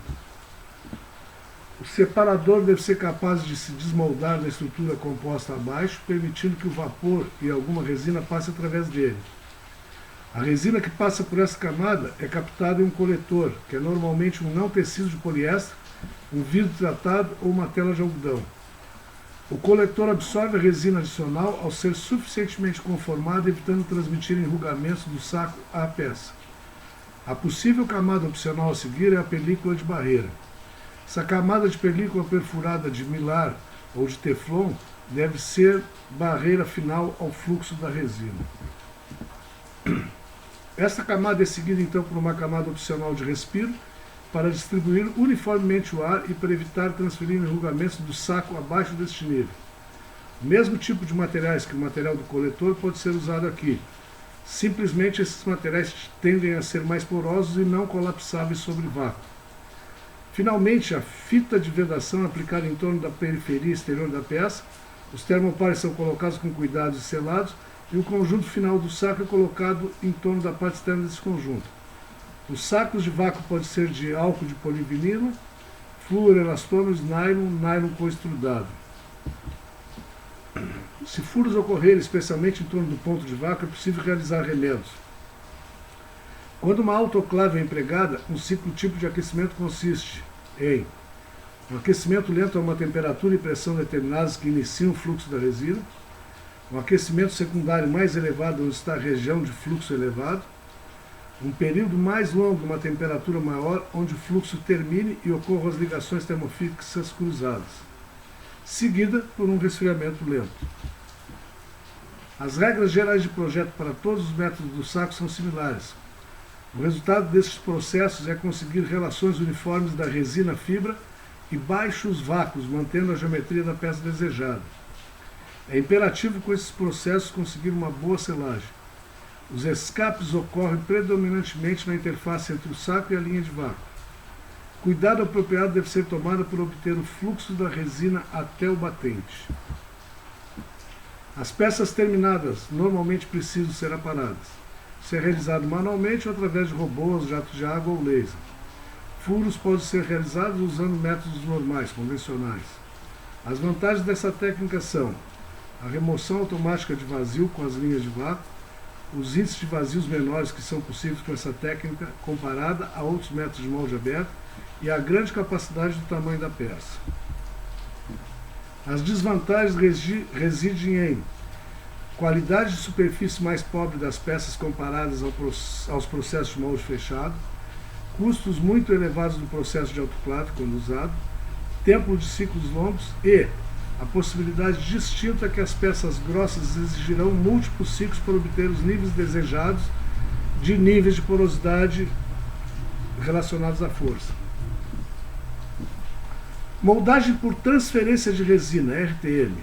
O separador deve ser capaz de se desmoldar da estrutura composta abaixo, permitindo que o vapor e alguma resina passe através dele. A resina que passa por essa camada é captada em um coletor, que é normalmente um não tecido de poliéster, um vidro tratado ou uma tela de algodão. O coletor absorve a resina adicional ao ser suficientemente conformado, evitando transmitir enrugamentos do saco à peça. A possível camada opcional a seguir é a película de barreira. Essa camada de película perfurada de mylar ou de teflon deve ser barreira final ao fluxo da resina. Esta camada é seguida então por uma camada opcional de respiro para distribuir uniformemente o ar e para evitar transferir enrugamentos do saco abaixo deste nível. O mesmo tipo de materiais que o material do coletor pode ser usado aqui. Simplesmente esses materiais tendem a ser mais porosos e não colapsáveis sobre vácuo. Finalmente, a fita de vedação é aplicada em torno da periferia exterior da peça. Os termopares são colocados com cuidado e selados, e o conjunto final do saco é colocado em torno da parte externa desse conjunto. Os sacos de vácuo podem ser de álcool de polivinila, flúor, elastômeros, nylon coextrudado. Se furos ocorrerem, especialmente em torno do ponto de vácuo, é possível realizar remendos. Quando uma autoclave é empregada, um ciclo tipo de aquecimento consiste em um aquecimento lento a uma temperatura e pressão determinadas que iniciam o fluxo da resina, um aquecimento secundário mais elevado onde está a região de fluxo elevado, um período mais longo, uma temperatura maior, onde o fluxo termine e ocorram as ligações termofixas cruzadas, seguida por um resfriamento lento. As regras gerais de projeto para todos os métodos do saco são similares. O resultado desses processos é conseguir relações uniformes da resina-fibra e baixos vácuos, mantendo a geometria da peça desejada. É imperativo com esses processos conseguir uma boa selagem. Os escapes ocorrem predominantemente na interface entre o saco e a linha de vácuo. Cuidado apropriado deve ser tomado para obter o fluxo da resina até o batente. As peças terminadas normalmente precisam ser aparadas. Isso é realizado manualmente ou através de robôs, jatos de água ou laser. Furos podem ser realizados usando métodos normais, convencionais. As vantagens dessa técnica são a remoção automática de vazio com as linhas de vácuo, os índices de vazios menores que são possíveis com essa técnica comparada a outros métodos de molde aberto e a grande capacidade do tamanho da peça. As desvantagens residem em qualidade de superfície mais pobre das peças comparadas aos processos de molde fechado, custos muito elevados do processo de autoclave quando usado, tempo de ciclos longos e a possibilidade distinta que as peças grossas exigirão múltiplos ciclos para obter os níveis desejados de níveis de porosidade relacionados à força. Moldagem por transferência de resina, RTM,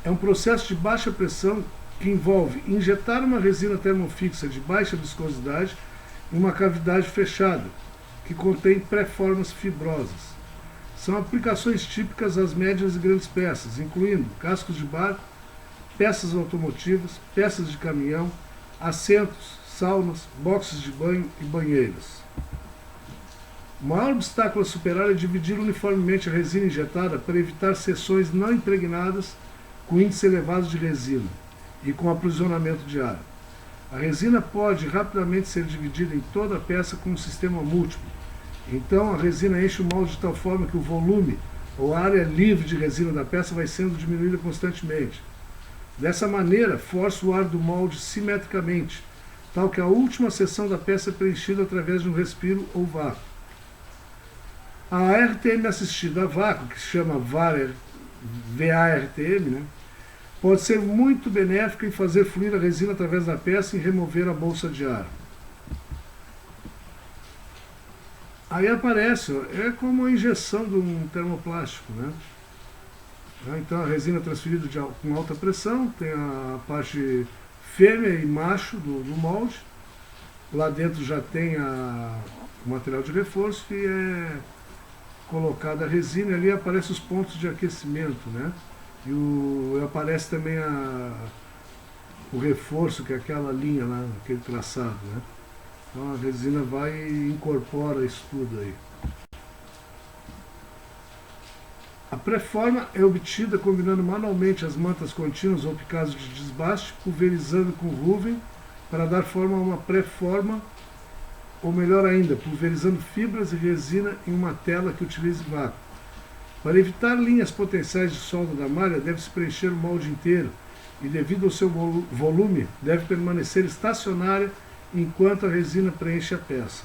é um processo de baixa pressão que envolve injetar uma resina termofixa de baixa viscosidade em uma cavidade fechada, que contém pré-formas fibrosas. São aplicações típicas às médias e grandes peças, incluindo cascos de barco, peças automotivas, peças de caminhão, assentos, saunas, boxes de banho e banheiras. O maior obstáculo a superar é dividir uniformemente a resina injetada para evitar seções não impregnadas com índice elevado de resina e com aprisionamento de ar. A resina pode rapidamente ser dividida em toda a peça com um sistema múltiplo. Então a resina enche o molde de tal forma que o volume ou a área livre de resina da peça vai sendo diminuída constantemente. Dessa maneira, força o ar do molde simetricamente, tal que a última seção da peça é preenchida através de um respiro ou vácuo. A RTM assistida a vácuo, que se chama VARTM, pode ser muito benéfica em fazer fluir a resina através da peça e remover a bolsa de ar. Aí aparece, é como a injeção de um termoplástico, né? Então a resina é transferida com alta pressão, tem a parte fêmea e macho do molde, lá dentro já tem o material de reforço e é colocada a resina, e ali aparecem os pontos de aquecimento, né? E aparece também o reforço, que é aquela linha lá, aquele traçado, né? Então a resina vai e incorpora isso tudo aí. A pré-forma é obtida combinando manualmente as mantas contínuas ou picados de desbaste, pulverizando com Ruven para dar forma a uma pré-forma, ou melhor ainda, pulverizando fibras e resina em uma tela que utilize vácuo. Para evitar linhas potenciais de solda da malha, deve-se preencher o molde inteiro e, devido ao seu volume, deve permanecer estacionária enquanto a resina preenche a peça.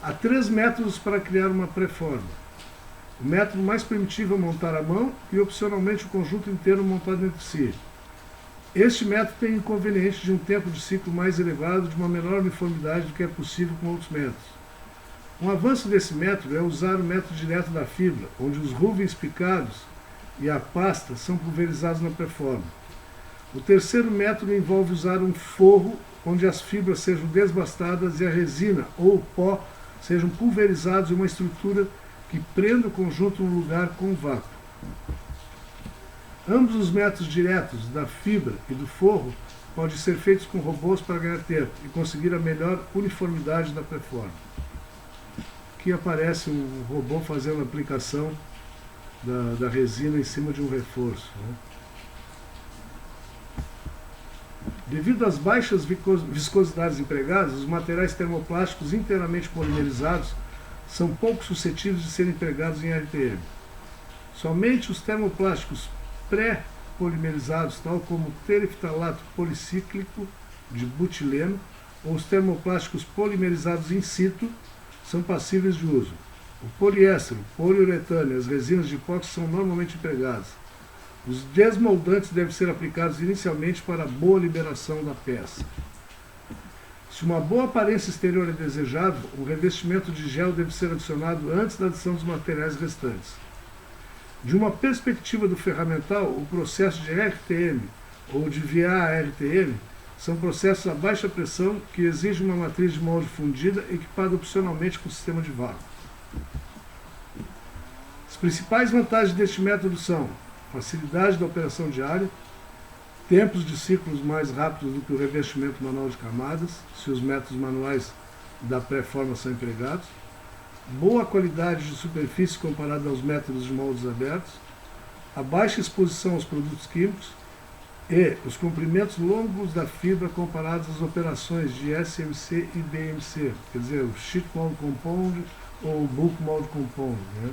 Há 3 métodos para criar uma pré-forma. O método mais primitivo é montar à mão e, opcionalmente, o conjunto inteiro montado entre si. Este método tem o inconveniente de um tempo de ciclo mais elevado, de uma menor uniformidade do que é possível com outros métodos. Um avanço desse método é usar o método direto da fibra, onde os ruvens picados e a pasta são pulverizados na pré-forma. O terceiro método envolve usar um forro, onde as fibras sejam desbastadas e a resina ou o pó sejam pulverizados em uma estrutura que prenda o conjunto no lugar com vácuo. Ambos os métodos diretos, da fibra e do forro, podem ser feitos com robôs para ganhar tempo e conseguir a melhor uniformidade da pré-forma. Aqui aparece um robô fazendo a aplicação da resina em cima de um reforço, né? Devido às baixas viscosidades empregadas, os materiais termoplásticos inteiramente polimerizados são pouco suscetíveis de serem empregados em RTM. Somente os termoplásticos pré-polimerizados, tal como o tereftalato policíclico de butileno ou os termoplásticos polimerizados in situ, são passíveis de uso. O poliéster, o poliuretano e as resinas de epóxi são normalmente empregadas. Os desmoldantes devem ser aplicados inicialmente para a boa liberação da peça. Se uma boa aparência exterior é desejável, o revestimento de gel deve ser adicionado antes da adição dos materiais restantes. De uma perspectiva do ferramental, o processo de RTM ou de VARTM são processos a baixa pressão que exigem uma matriz de molde fundida equipada opcionalmente com sistema de vácuo. As principais vantagens deste método são facilidade da operação diária, tempos de ciclos mais rápidos do que o revestimento manual de camadas, se os métodos manuais da pré-forma são empregados, boa qualidade de superfície comparada aos métodos de moldes abertos, a baixa exposição aos produtos químicos e os comprimentos longos da fibra comparados às operações de SMC e BMC, quer dizer, o Sheet Mold Compound ou o Bulk Mold Compound, né?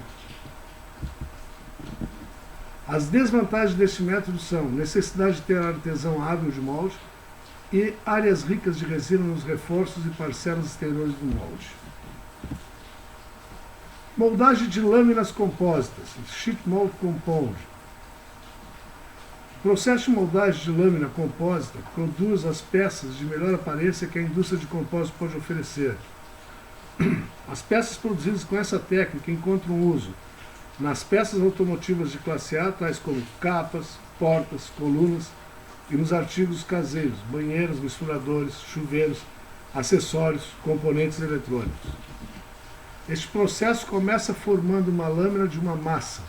As desvantagens deste método são necessidade de ter artesão hábil de molde e áreas ricas de resina nos reforços e parcelas exteriores do molde. Moldagem de lâminas compósitas, Sheet Mold Compound. O processo de moldagem de lâmina compósita produz as peças de melhor aparência que a indústria de compósito pode oferecer. As peças produzidas com essa técnica encontram uso nas peças automotivas de classe A, tais como capas, portas, colunas, e nos artigos caseiros, banheiras, misturadores, chuveiros, acessórios, componentes eletrônicos. Este processo começa formando uma lâmina de uma massa.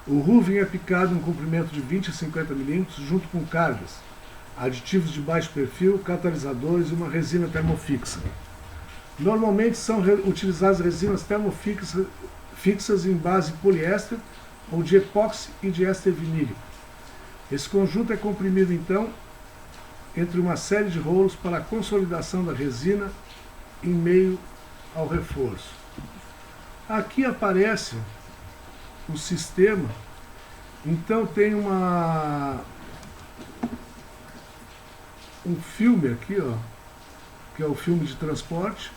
O roofing é picado em um comprimento de 20 a 50 mm junto com cargas, aditivos de baixo perfil, catalisadores e uma resina termofixa. Normalmente são utilizadas resinas termofixas em base poliéster ou de epóxi e de éster vinílico. Esse conjunto é comprimido então entre uma série de rolos para a consolidação da resina em meio ao reforço. Aqui aparece o sistema, então tem um filme aqui, ó, que é o filme de transporte.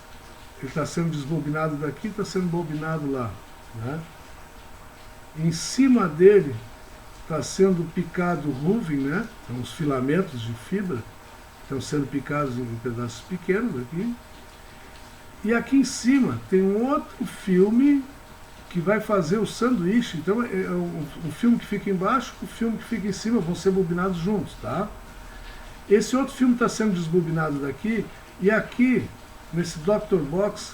Ele está sendo desbobinado daqui, está sendo bobinado lá, né? Em cima dele está sendo picado o roofing, né? São os filamentos de fibra, estão sendo picados em pedaços pequenos aqui. E aqui em cima tem um outro filme que vai fazer o sanduíche. Então o filme que fica embaixo e o filme que fica em cima vão ser bobinados juntos, tá? Esse outro filme está sendo desbobinado daqui, e aqui nesse Dr. Box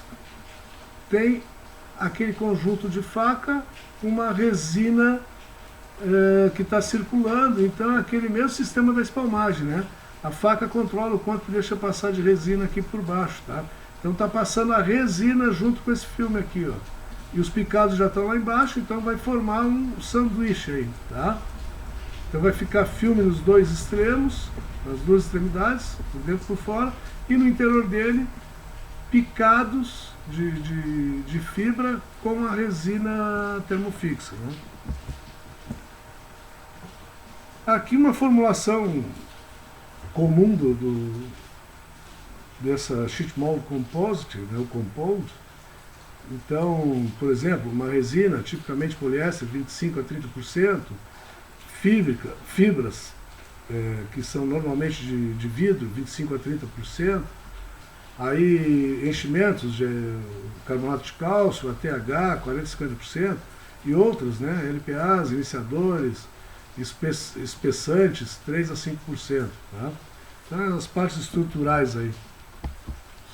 tem aquele conjunto de faca, uma resina que está circulando. Então é aquele mesmo sistema da espalmagem, né? A faca controla o quanto deixa passar de resina aqui por baixo, tá? Então está passando a resina junto com esse filme aqui, ó. E os picados já estão lá embaixo, então vai formar um sanduíche aí, tá? Então vai ficar filme nos dois extremos, nas duas extremidades, por dentro e por fora, e no interior dele picados de fibra com a resina termofixa, né? Aqui uma formulação comum dessa Sheet Mold Composite, né, o Compound. Então, por exemplo, uma resina tipicamente poliéster, 25 a 30%, fibras que são normalmente de vidro, 25 a 30%, aí enchimentos de carbonato de cálcio, ATH, 40 a 50%, e outros, né, LPAs, iniciadores, espessantes, 3 a 5%. Tá? Então, as partes estruturais aí.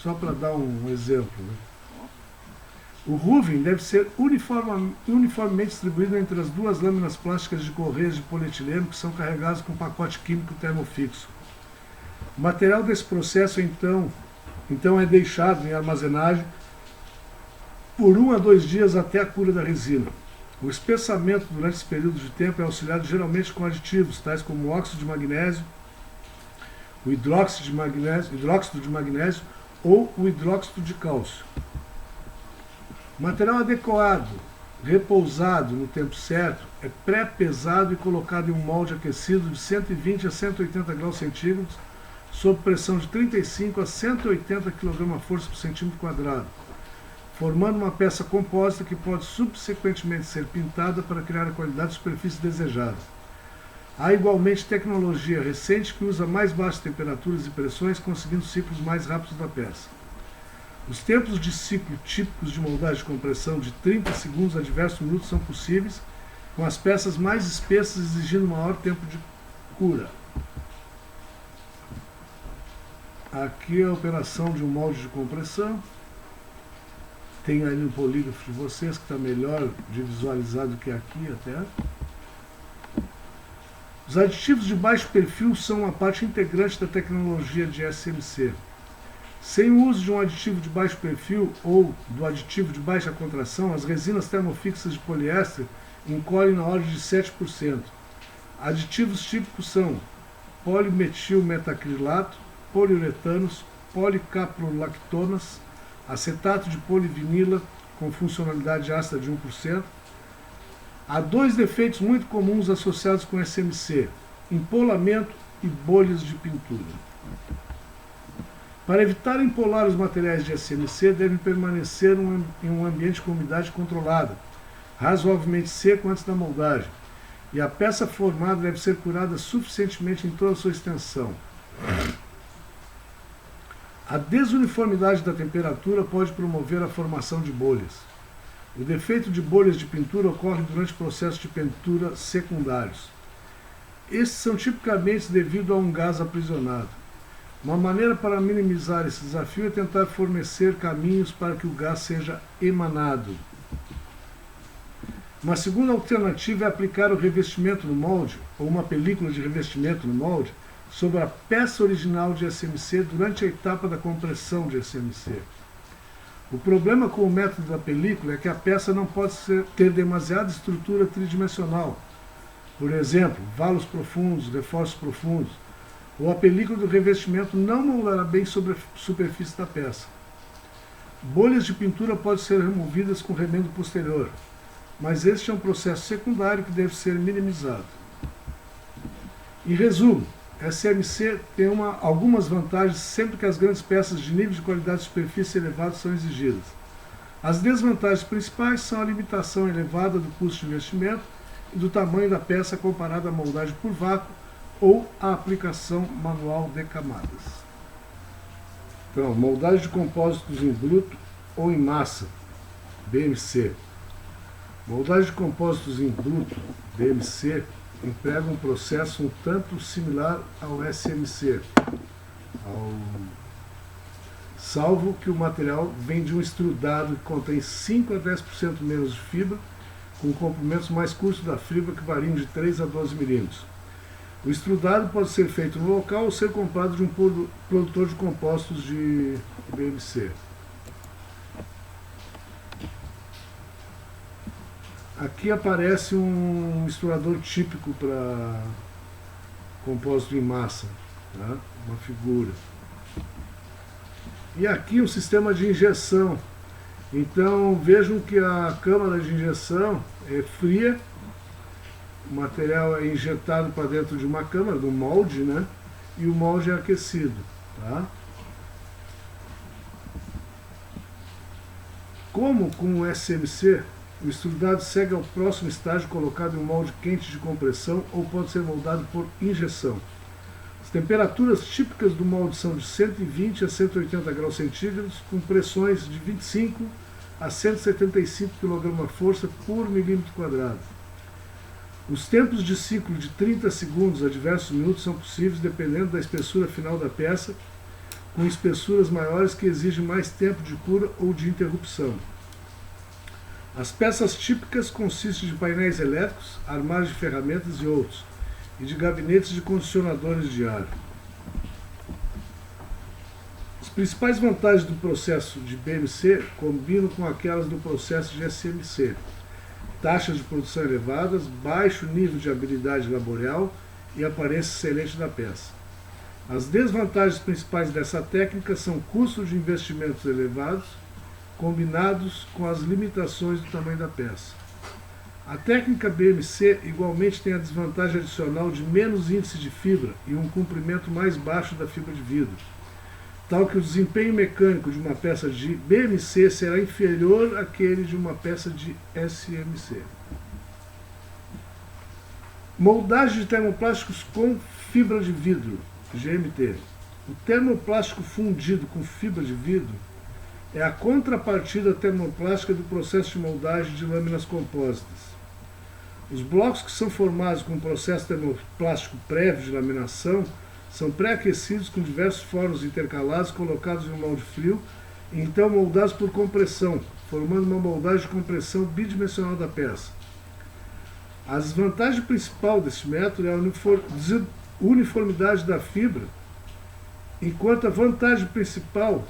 Só para dar um exemplo, né? O roofing deve ser uniformemente distribuído entre as duas lâminas plásticas de correias de polietileno que são carregadas com pacote químico termofixo. O material desse processo então é deixado em armazenagem por 1 a 2 dias até a cura da resina. O espessamento durante esse período de tempo é auxiliado geralmente com aditivos, tais como o óxido de magnésio, o hidróxido de magnésio ou o hidróxido de cálcio. O material adequado, repousado no tempo certo, é pré-pesado e colocado em um molde aquecido de 120 a 180 graus centígrados, sob pressão de 35 a 180 kgf por centímetro quadrado, formando uma peça compósita que pode subsequentemente ser pintada para criar a qualidade de superfície desejada. Há igualmente tecnologia recente que usa mais baixas temperaturas e pressões, conseguindo ciclos mais rápidos da peça. Os tempos de ciclo típicos de moldagem de compressão de 30 segundos a diversos minutos são possíveis, com as peças mais espessas exigindo maior tempo de cura. Aqui é a operação de um molde de compressão. Tem aí no polígrafo de vocês, que está melhor de visualizar do que aqui até. Os aditivos de baixo perfil são uma parte integrante da tecnologia de SMC. Sem o uso de um aditivo de baixo perfil ou do aditivo de baixa contração, as resinas termofixas de poliéster encolhem na ordem de 7%. Aditivos típicos são polimetilmetacrilato, poliuretanos, policaprolactonas, acetato de polivinila com funcionalidade ácida de 1%, Há dois defeitos muito comuns associados com SMC: empolamento e bolhas de pintura. Para evitar empolar os materiais de SMC, devem permanecer em um ambiente com umidade controlada, razoavelmente seco antes da moldagem, e a peça formada deve ser curada suficientemente em toda a sua extensão. A desuniformidade da temperatura pode promover a formação de bolhas. O defeito de bolhas de pintura ocorre durante o processo de pintura secundários. Estes são tipicamente devido a um gás aprisionado. Uma maneira para minimizar esse desafio é tentar fornecer caminhos para que o gás seja emanado. Uma segunda alternativa é aplicar o revestimento no molde, ou uma película de revestimento no molde, sobre a peça original de SMC durante a etapa da compressão de SMC. O problema com o método da película é que a peça não pode ter demasiada estrutura tridimensional. Por exemplo, valos profundos, reforços profundos, ou a película do revestimento não moldará bem sobre a superfície da peça. Bolhas de pintura podem ser removidas com remendo posterior, mas este é um processo secundário que deve ser minimizado. Em resumo, SMC tem algumas vantagens sempre que as grandes peças de nível de qualidade de superfície elevado são exigidas. As desvantagens principais são a limitação elevada do custo de investimento e do tamanho da peça comparada à moldagem por vácuo ou à aplicação manual de camadas. Então, moldagem de compósitos em bruto ou em massa, BMC. Moldagem de compósitos em bruto, BMC, emprega um processo um tanto similar ao SMC, salvo que o material vem de um extrudado que contém 5 a 10% menos de fibra, com comprimentos mais curtos da fibra que variam de 3 a 12 milímetros. O extrudado pode ser feito no local ou ser comprado de um produtor de compósitos de BMC. Aqui aparece um misturador típico para compósito em massa, tá? Uma figura. E aqui o sistema de injeção. Então vejam que a câmara de injeção é fria, o material é injetado para dentro de uma câmara, do molde, né? E o molde é aquecido, tá? Como com o SMC, o extrudado segue ao próximo estágio colocado em um molde quente de compressão ou pode ser moldado por injeção. As temperaturas típicas do molde são de 120 a 180 graus centígrados, com pressões de 25 a 175 kg/força por milímetro quadrado. Os tempos de ciclo de 30 segundos a diversos minutos são possíveis dependendo da espessura final da peça, com espessuras maiores que exigem mais tempo de cura ou de interrupção. As peças típicas consistem de painéis elétricos, armários de ferramentas e outros, e de gabinetes de condicionadores de ar. As principais vantagens do processo de BMC combinam com aquelas do processo de SMC. Taxas de produção elevadas, baixo nível de habilidade laboral e aparência excelente da peça. As desvantagens principais dessa técnica são custos de investimentos elevados, combinados com as limitações do tamanho da peça. A técnica BMC igualmente tem a desvantagem adicional de menos índice de fibra e um comprimento mais baixo da fibra de vidro, tal que o desempenho mecânico de uma peça de BMC será inferior àquele de uma peça de SMC. Moldagem de termoplásticos com fibra de vidro, GMT. O termoplástico fundido com fibra de vidro é a contrapartida termoplástica do processo de moldagem de lâminas compósitas. Os blocos que são formados com o processo termoplástico prévio de laminação são pré-aquecidos com diversos fornos intercalados colocados em um molde frio e então moldados por compressão, formando uma moldagem de compressão bidimensional da peça. A desvantagem principal desse método é a uniformidade da fibra, enquanto a vantagem principal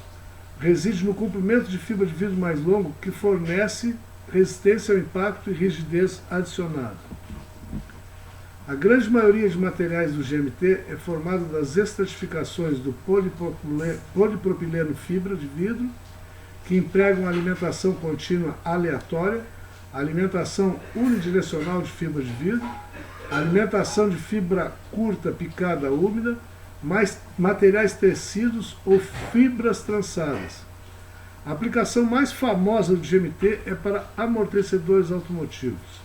reside no comprimento de fibra de vidro mais longo, que fornece resistência ao impacto e rigidez adicionada. A grande maioria de materiais do GMT é formada das estratificações do polipropileno fibra de vidro, que empregam uma alimentação contínua aleatória, alimentação unidirecional de fibra de vidro, alimentação de fibra curta picada úmida, mais materiais tecidos ou fibras trançadas. A aplicação mais famosa do GMT é para amortecedores automotivos.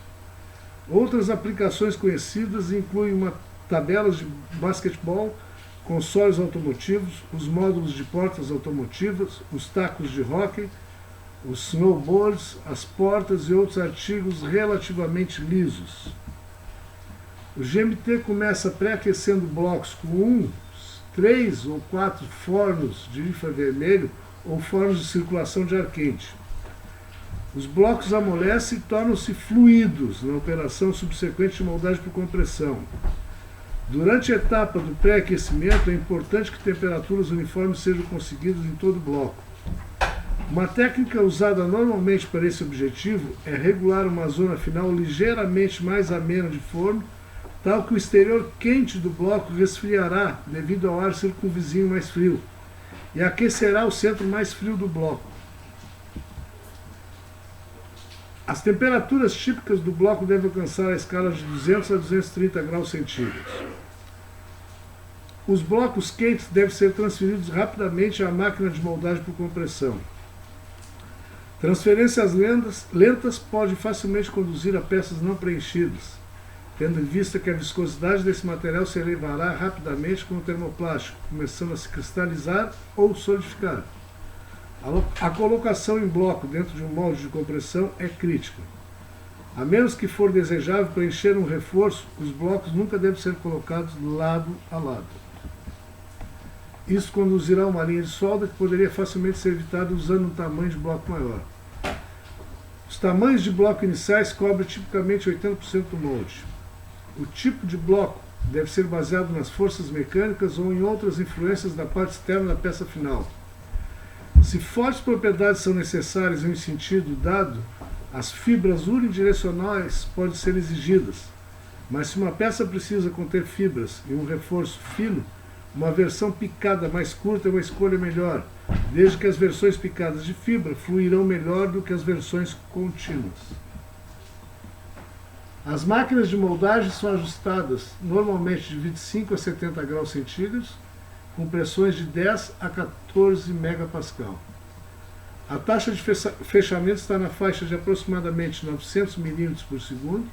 Outras aplicações conhecidas incluem tabelas de basquetebol, consoles automotivos, os módulos de portas automotivas, os tacos de hóquei, os snowboards, as portas e outros artigos relativamente lisos. O GMT começa pré-aquecendo blocos com 3 ou 4 fornos de infravermelho ou fornos de circulação de ar quente. Os blocos amolecem e tornam-se fluidos na operação subsequente de moldagem por compressão. Durante a etapa do pré-aquecimento, é importante que temperaturas uniformes sejam conseguidas em todo o bloco. Uma técnica usada normalmente para esse objetivo é regular uma zona final ligeiramente mais amena de forno, tal que o exterior quente do bloco resfriará devido ao ar circunvizinho mais frio e aquecerá o centro mais frio do bloco. As temperaturas típicas do bloco devem alcançar a escala de 200 a 230 graus centígrados. Os blocos quentes devem ser transferidos rapidamente à máquina de moldagem por compressão. Transferências lentas podem facilmente conduzir a peças não preenchidas, tendo em vista que a viscosidade desse material se elevará rapidamente com o termoplástico, começando a se cristalizar ou solidificar. A colocação em bloco dentro de um molde de compressão é crítica. A menos que for desejável preencher um reforço, os blocos nunca devem ser colocados lado a lado. Isso conduzirá a uma linha de solda que poderia facilmente ser evitada usando um tamanho de bloco maior. Os tamanhos de bloco iniciais cobrem tipicamente 80% do molde. O tipo de bloco deve ser baseado nas forças mecânicas ou em outras influências da parte externa da peça final. Se fortes propriedades são necessárias em um sentido dado, as fibras unidirecionais podem ser exigidas, mas se uma peça precisa conter fibras e um reforço fino, uma versão picada mais curta é uma escolha melhor, desde que as versões picadas de fibra fluirão melhor do que as versões contínuas. As máquinas de moldagem são ajustadas normalmente de 25 a 70 graus centígrados, com pressões de 10 a 14 megapascal. A taxa de fechamento está na faixa de aproximadamente 900 milímetros por segundo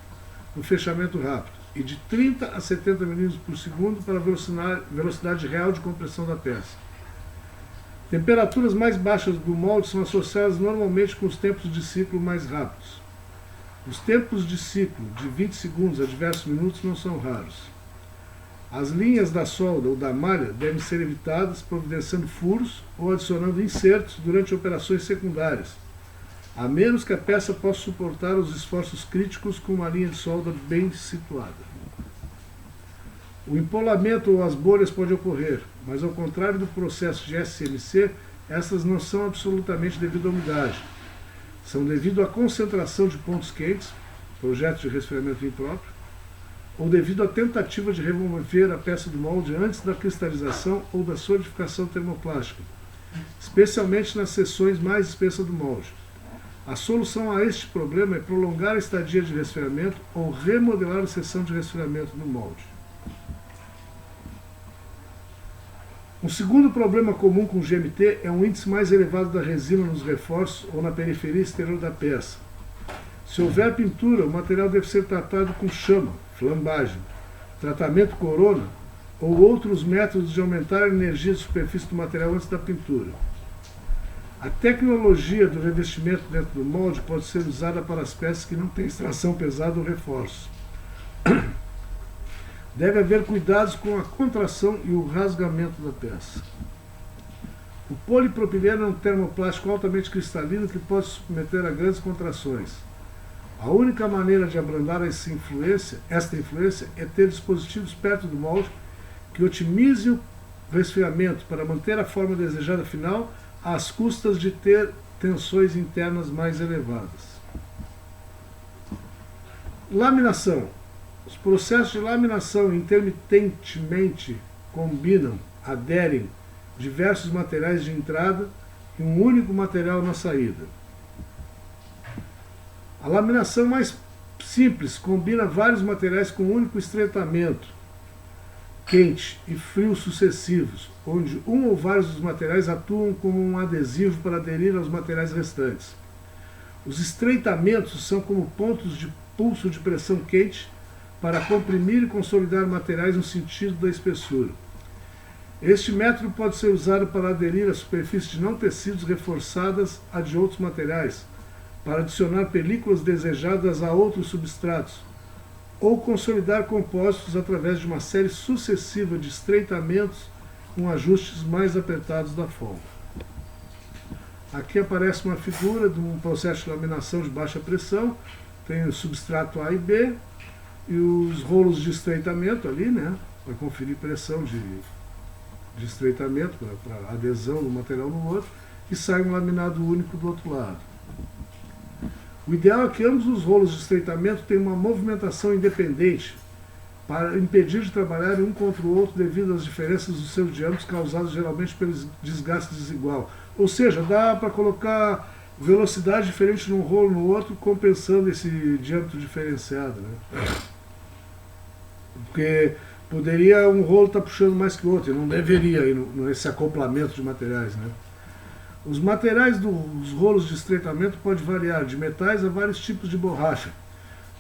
no fechamento rápido e de 30 a 70 milímetros por segundo para a velocidade real de compressão da peça. Temperaturas mais baixas do molde são associadas normalmente com os tempos de ciclo mais rápidos. Os tempos de ciclo de 20 segundos a diversos minutos não são raros. As linhas da solda ou da malha devem ser evitadas providenciando furos ou adicionando insertos durante operações secundárias, a menos que a peça possa suportar os esforços críticos com uma linha de solda bem situada. O empolamento ou as bolhas podem ocorrer, mas ao contrário do processo de SMC, essas não são absolutamente devido à umidade. São devido à concentração de pontos quentes, projeto de resfriamento impróprio, ou devido à tentativa de remover a peça do molde antes da cristalização ou da solidificação termoplástica, especialmente nas seções mais espessas do molde. A solução a este problema é prolongar a estadia de resfriamento ou remodelar a seção de resfriamento no molde. Um segundo problema comum com o GMT é um índice mais elevado da resina nos reforços ou na periferia exterior da peça. Se houver pintura, o material deve ser tratado com chama, flambagem, tratamento corona ou outros métodos de aumentar a energia de superfície do material antes da pintura. A tecnologia do revestimento dentro do molde pode ser usada para as peças que não têm extração pesada ou reforço. Deve haver cuidados com a contração e o rasgamento da peça. O polipropileno é um termoplástico altamente cristalino que pode se submeter a grandes contrações. A única maneira de abrandar esta influência é ter dispositivos perto do molde que otimizem o resfriamento para manter a forma desejada final às custas de ter tensões internas mais elevadas. Laminação. Os processos de laminação intermitentemente aderem diversos materiais de entrada e um único material na saída. A laminação mais simples combina vários materiais com um único estreitamento, quente e frio sucessivos, onde um ou vários dos materiais atuam como um adesivo para aderir aos materiais restantes. Os estreitamentos são como pontos de pulso de pressão quente para comprimir e consolidar materiais no sentido da espessura. Este método pode ser usado para aderir a superfícies de não tecidos reforçadas a de outros materiais, para adicionar películas desejadas a outros substratos, ou consolidar compósitos através de uma série sucessiva de estreitamentos com ajustes mais apertados da folga. Aqui aparece uma figura de um processo de laminação de baixa pressão, tem o substrato A e B, e os rolos de estreitamento ali, né, para conferir pressão de estreitamento, para adesão do material no outro, e sai um laminado único do outro lado. O ideal é que ambos os rolos de estreitamento tenham uma movimentação independente, para impedir de trabalhar um contra o outro devido às diferenças dos seus diâmetros causadas geralmente pelo desgaste desigual. Ou seja, dá para colocar velocidade diferente num rolo no outro, compensando esse diâmetro diferenciado, né? Porque poderia um rolo estar puxando mais que o outro, e não deveria ir nesse acoplamento de materiais, né? Os materiais dos rolos de estreitamento podem variar de metais a vários tipos de borracha,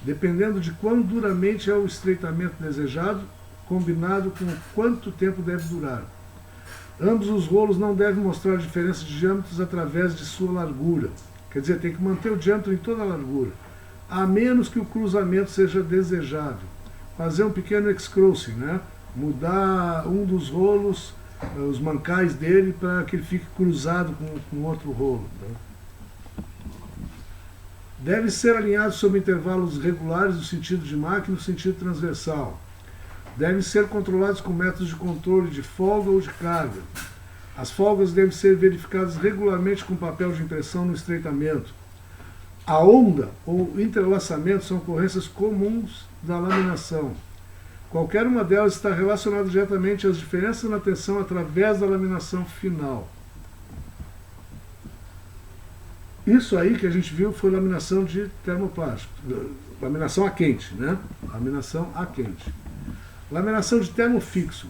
dependendo de quão duramente é o estreitamento desejado, combinado com quanto tempo deve durar. Ambos os rolos não devem mostrar diferença de diâmetros através de sua largura, quer dizer, tem que manter o diâmetro em toda a largura, a menos que o cruzamento seja desejável. Fazer um pequeno excrossing, né? Mudar um dos rolos, os mancais dele, para que ele fique cruzado com outro rolo, né? Deve ser alinhado sob intervalos regulares no sentido de máquina e no sentido transversal. Devem ser controlados com métodos de controle de folga ou de carga. As folgas devem ser verificadas regularmente com papel de impressão no estreitamento. A onda ou entrelaçamento são ocorrências comuns da laminação. Qualquer uma delas está relacionada diretamente às diferenças na tensão através da laminação final. Isso aí que a gente viu foi laminação de termoplástico, laminação a quente, né? Laminação a quente. Laminação de termofixos.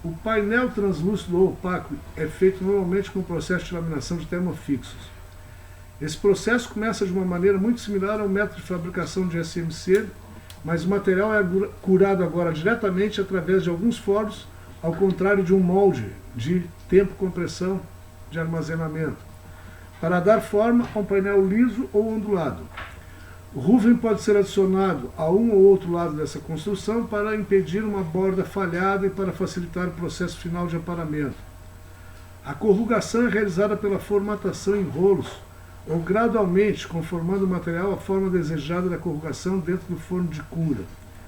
O painel translúcido ou opaco é feito normalmente com o processo de laminação de termofixos. Esse processo começa de uma maneira muito similar ao método de fabricação de SMC, mas o material é curado agora diretamente através de alguns fornos, ao contrário de um molde de tempo-compressão de armazenamento, para dar forma a um painel liso ou ondulado. O roofing pode ser adicionado a um ou outro lado dessa construção para impedir uma borda falhada e para facilitar o processo final de aparamento. A corrugação é realizada pela formatação em rolos, ou gradualmente conformando o material à forma desejada da corrugação dentro do forno de cura.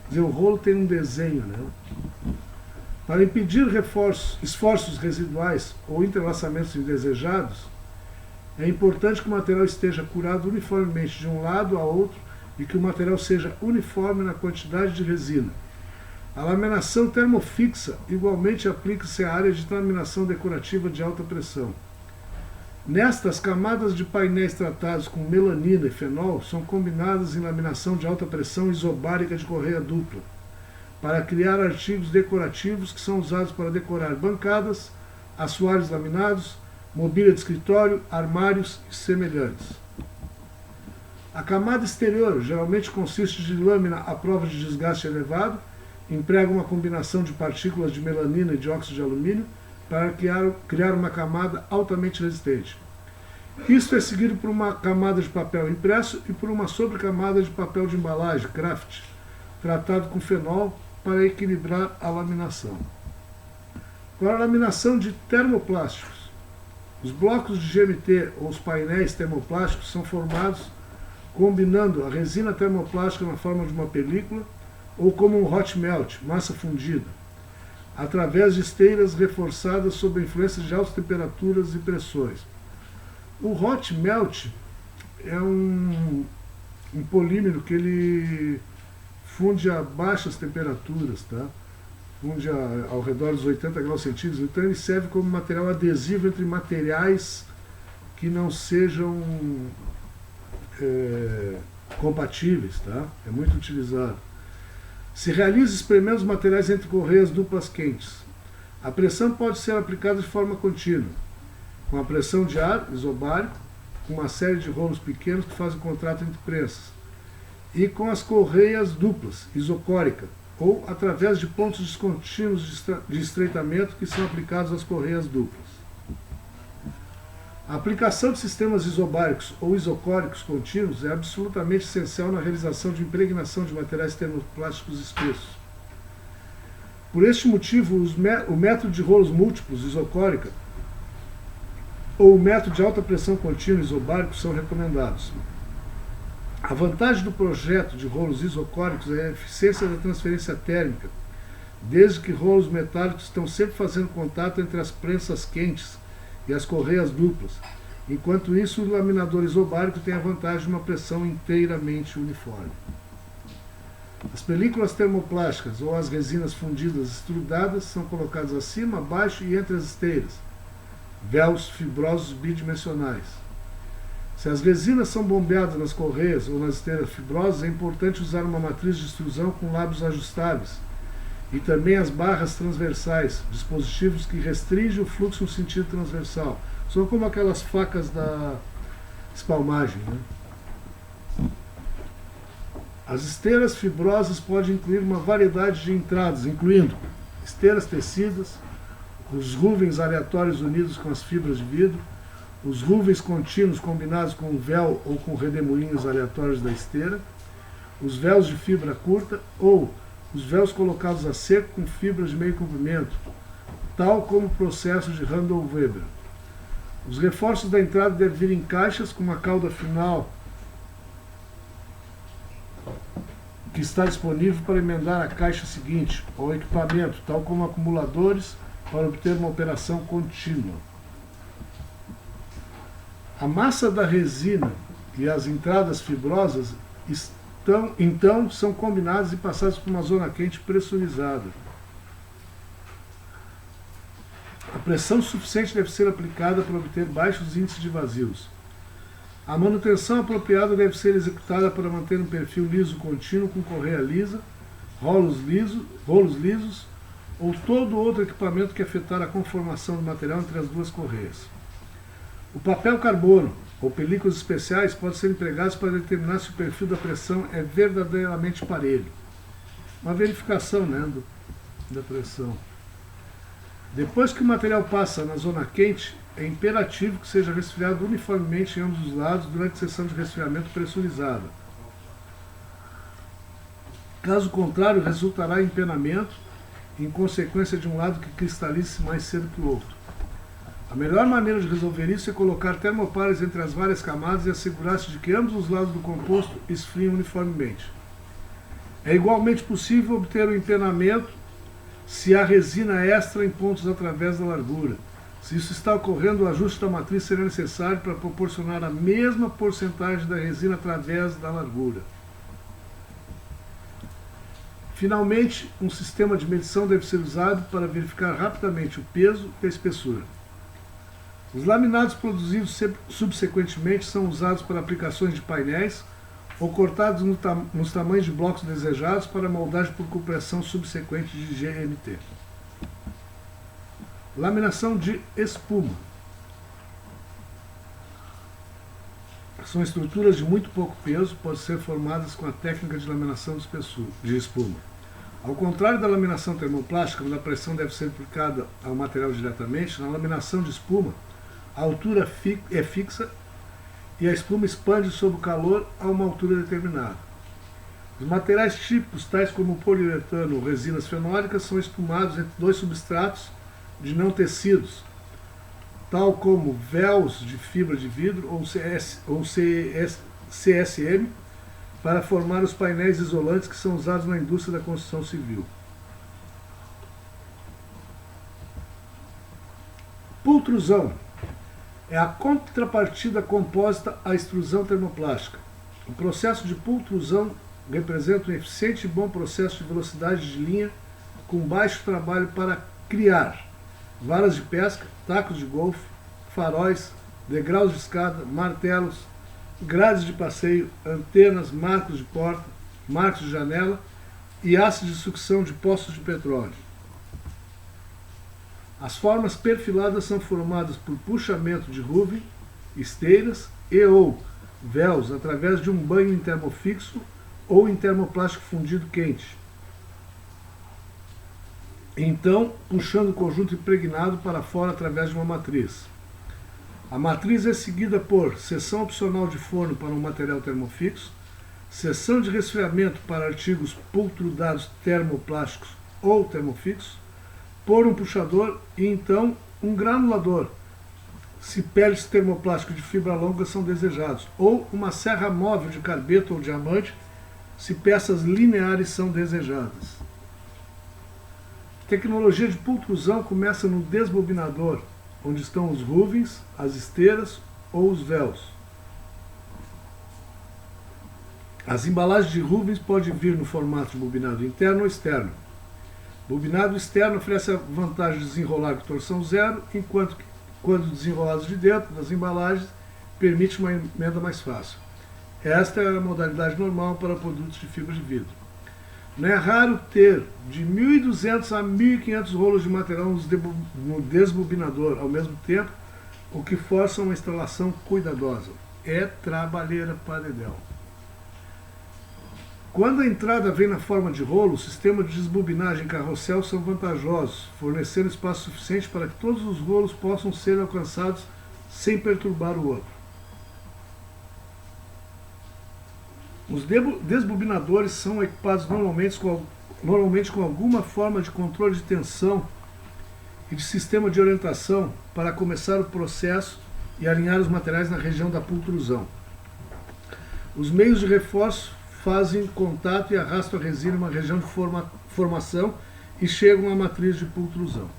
Quer dizer, o rolo tem um desenho, né? Para impedir esforços residuais ou entrelaçamentos indesejados, é importante que o material esteja curado uniformemente de um lado a outro e que o material seja uniforme na quantidade de resina. A laminação termofixa igualmente aplica-se à área de laminação decorativa de alta pressão. Nestas, camadas de painéis tratados com melanina e fenol são combinadas em laminação de alta pressão isobárica de correia dupla, para criar artigos decorativos que são usados para decorar bancadas, assoalhos laminados, mobília de escritório, armários e semelhantes. A camada exterior geralmente consiste de lâmina à prova de desgaste elevado, emprega uma combinação de partículas de melanina e de óxido de alumínio para criar uma camada altamente resistente. Isto é seguido por uma camada de papel impresso e por uma sobrecamada de papel de embalagem, craft, tratado com fenol para equilibrar a laminação. Agora, a laminação de termoplásticos. Os blocos de GMT ou os painéis termoplásticos são formados combinando a resina termoplástica na forma de uma película ou como um hot melt, massa fundida, através de esteiras reforçadas sob a influência de altas temperaturas e pressões. O hot melt é um polímero que ele funde a baixas temperaturas, tá? Funde ao redor dos 80 graus centígrados, então ele serve como material adesivo entre materiais que não sejam compatíveis, tá? É muito utilizado. Se realiza espremendo os materiais entre correias duplas quentes. A pressão pode ser aplicada de forma contínua, com a pressão de ar isobárico, com uma série de rolos pequenos que fazem contato entre prensas, e com as correias duplas, isocórica, ou através de pontos descontínuos de estreitamento que são aplicados às correias duplas. A aplicação de sistemas isobáricos ou isocóricos contínuos é absolutamente essencial na realização de impregnação de materiais termoplásticos espessos. Por este motivo, o método de rolos múltiplos isocórica ou o método de alta pressão contínua isobárico são recomendados. A vantagem do projeto de rolos isocóricos é a eficiência da transferência térmica, desde que rolos metálicos estão sempre fazendo contato entre as prensas quentes e as correias duplas. Enquanto isso, o laminador isobárico tem a vantagem de uma pressão inteiramente uniforme. As películas termoplásticas ou as resinas fundidas estrudadas são colocadas acima, abaixo e entre as esteiras, véus fibrosos bidimensionais. Se as resinas são bombeadas nas correias ou nas esteiras fibrosas, é importante usar uma matriz de extrusão com lábios ajustáveis e também as barras transversais, dispositivos que restringem o fluxo no sentido transversal. São como aquelas facas da espalmagem, né? As esteiras fibrosas podem incluir uma variedade de entradas, incluindo esteiras tecidas, os ruvens aleatórios unidos com as fibras de vidro, os ruvens contínuos combinados com o véu ou com redemoinhos aleatórios da esteira, os véus de fibra curta ou os véus colocados a seco com fibras de meio comprimento, tal como o processo de Randall-Weber. Os reforços da entrada devem vir em caixas com uma cauda final que está disponível para emendar a caixa seguinte ou equipamento, tal como acumuladores para obter uma operação contínua. A massa da resina e as entradas fibrosas então são combinadas e passadas por uma zona quente pressurizada. A pressão suficiente deve ser aplicada para obter baixos índices de vazios. A manutenção apropriada deve ser executada para manter um perfil liso contínuo com correia lisa, rolos lisos ou todo outro equipamento que afetar a conformação do material entre as duas correias. O papel carbono ou películas especiais podem ser empregados para determinar se o perfil da pressão é verdadeiramente parelho. Uma verificação, né, da pressão. Depois que o material passa na zona quente, é imperativo que seja resfriado uniformemente em ambos os lados durante a sessão de resfriamento pressurizada. Caso contrário, resultará em empenamento, em consequência de um lado que cristalize mais cedo que o outro. A melhor maneira de resolver isso é colocar termopares entre as várias camadas e assegurar-se de que ambos os lados do composto esfriam uniformemente. É igualmente possível obter o empenamento se há resina extra em pontos através da largura. Se isso está ocorrendo, o ajuste da matriz será necessário para proporcionar a mesma porcentagem da resina através da largura. Finalmente, um sistema de medição deve ser usado para verificar rapidamente o peso e a espessura. Os laminados produzidos subsequentemente são usados para aplicações de painéis ou cortados nos tamanhos de blocos desejados para moldagem por compressão subsequente de GMT. Laminação de espuma. São estruturas de muito pouco peso, podem ser formadas com a técnica de laminação de espuma. Ao contrário da laminação termoplástica, onde a pressão deve ser aplicada ao material diretamente, na laminação de espuma, a altura é fixa e a espuma expande sob o calor a uma altura determinada. Os materiais típicos, tais como poliuretano ou resinas fenólicas, são espumados entre dois substratos de não tecidos, tal como véus de fibra de vidro ou CSM, para formar os painéis isolantes que são usados na indústria da construção civil. Pultrusão é a contrapartida compósita à extrusão termoplástica. O processo de pultrusão representa um eficiente e bom processo de velocidade de linha com baixo trabalho para criar varas de pesca, tacos de golfe, faróis, degraus de escada, martelos, grades de passeio, antenas, marcos de porta, marcos de janela e hastes de sucção de poços de petróleo. As formas perfiladas são formadas por puxamento de Ruven, esteiras e ou véus através de um banho em termofixo ou em termoplástico fundido quente. Então, puxando o conjunto impregnado para fora através de uma matriz. A matriz é seguida por seção opcional de forno para um material termofixo, seção de resfriamento para artigos pultrudados termoplásticos ou termofixos, por um puxador e então um granulador, se peles termoplásticos de fibra longa são desejados, ou uma serra móvel de carbeto ou diamante, se peças lineares são desejadas. A tecnologia de pultrusão começa no desbobinador, onde estão os ruvens, as esteiras ou os véus. As embalagens de ruvens podem vir no formato de bobinado interno ou externo. Bobinado externo oferece a vantagem de desenrolar com torção zero, enquanto que, quando desenrolados de dentro das embalagens, permite uma emenda mais fácil. Esta é a modalidade normal para produtos de fibra de vidro. Não é raro ter de 1.200 a 1.500 rolos de material no desbobinador ao mesmo tempo, o que força uma instalação cuidadosa. É trabalheira para dedéu. Quando a entrada vem na forma de rolo, os sistemas de desbobinagem carrossel são vantajosos, fornecendo espaço suficiente para que todos os rolos possam ser alcançados sem perturbar o outro. Os desbobinadores são equipados normalmente com alguma forma de controle de tensão e de sistema de orientação para começar o processo e alinhar os materiais na região da pultrusão. Os meios de reforço fazem contato e arrastam a resina em uma região de formação e chegam à matriz de pultrusão.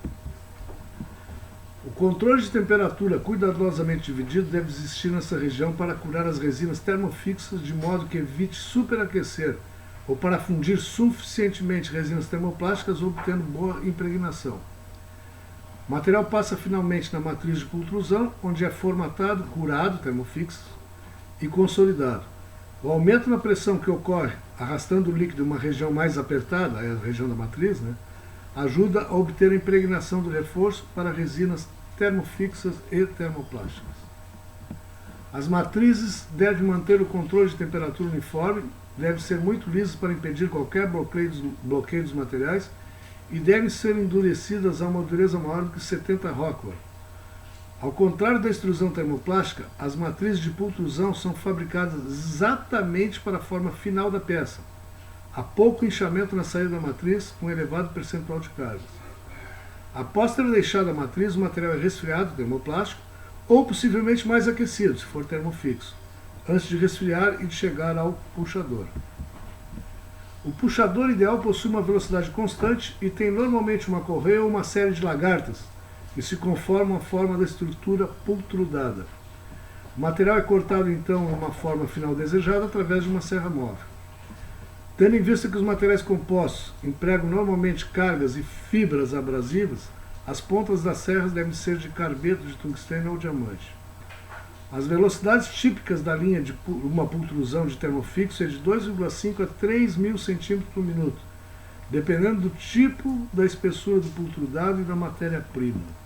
O controle de temperatura cuidadosamente dividido deve existir nessa região para curar as resinas termofixas de modo que evite superaquecer ou para fundir suficientemente resinas termoplásticas obtendo boa impregnação. O material passa finalmente na matriz de pultrusão, onde é formatado, curado, termofixo e consolidado. O aumento na pressão que ocorre arrastando o líquido em uma região mais apertada, é a região da matriz, ajuda a obter a impregnação do reforço para resinas termofixas e termoplásticas. As matrizes devem manter o controle de temperatura uniforme, devem ser muito lisas para impedir qualquer bloqueio dos materiais e devem ser endurecidas a uma dureza maior do que 70 Rockwell. Ao contrário da extrusão termoplástica, as matrizes de pultrusão são fabricadas exatamente para a forma final da peça. Há pouco inchamento na saída da matriz, com elevado percentual de cargas. Após ter deixado a matriz, o material é resfriado, termoplástico, ou possivelmente mais aquecido, se for termofixo, antes de resfriar e de chegar ao puxador. O puxador ideal possui uma velocidade constante e tem normalmente uma correia ou uma série de lagartas, que se conformam à forma da estrutura pultrudada. O material é cortado então em uma forma final desejada através de uma serra móvel. Tendo em vista que os materiais compostos empregam normalmente cargas e fibras abrasivas, as pontas das serras devem ser de carbeto de tungstênio ou diamante. As velocidades típicas da linha de uma pultrusão de termofixo é de 2,5 a 3.000 cm por minuto, dependendo do tipo da espessura do pultrudado e da matéria-prima.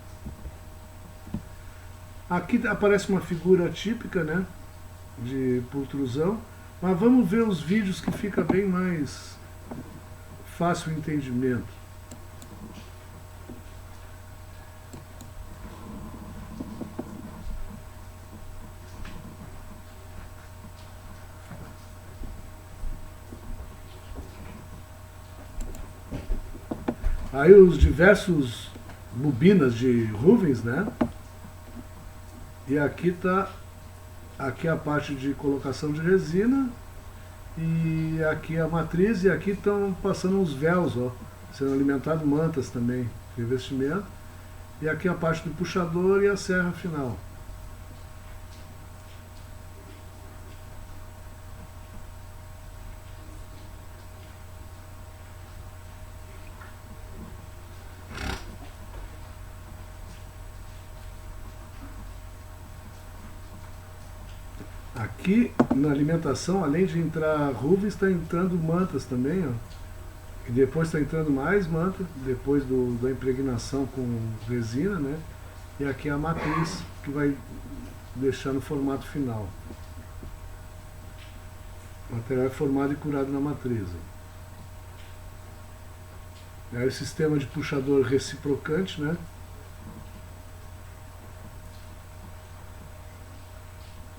Aqui aparece uma figura típica, de pultrusão, mas vamos ver os vídeos que fica bem mais fácil o entendimento. Aí os diversos bobinas de Ruvens, E aqui está aqui a parte de colocação de resina e aqui a matriz, e aqui estão passando os véus, sendo alimentado mantas também, revestimento. E aqui a parte do puxador e a serra final. Aqui na alimentação, além de entrar ruvens, está entrando mantas também, ó. E depois está entrando mais manta, depois da impregnação com resina, né? E aqui é a matriz que vai deixar no formato final. O material é formado e curado na matriz. É o sistema de puxador reciprocante, né?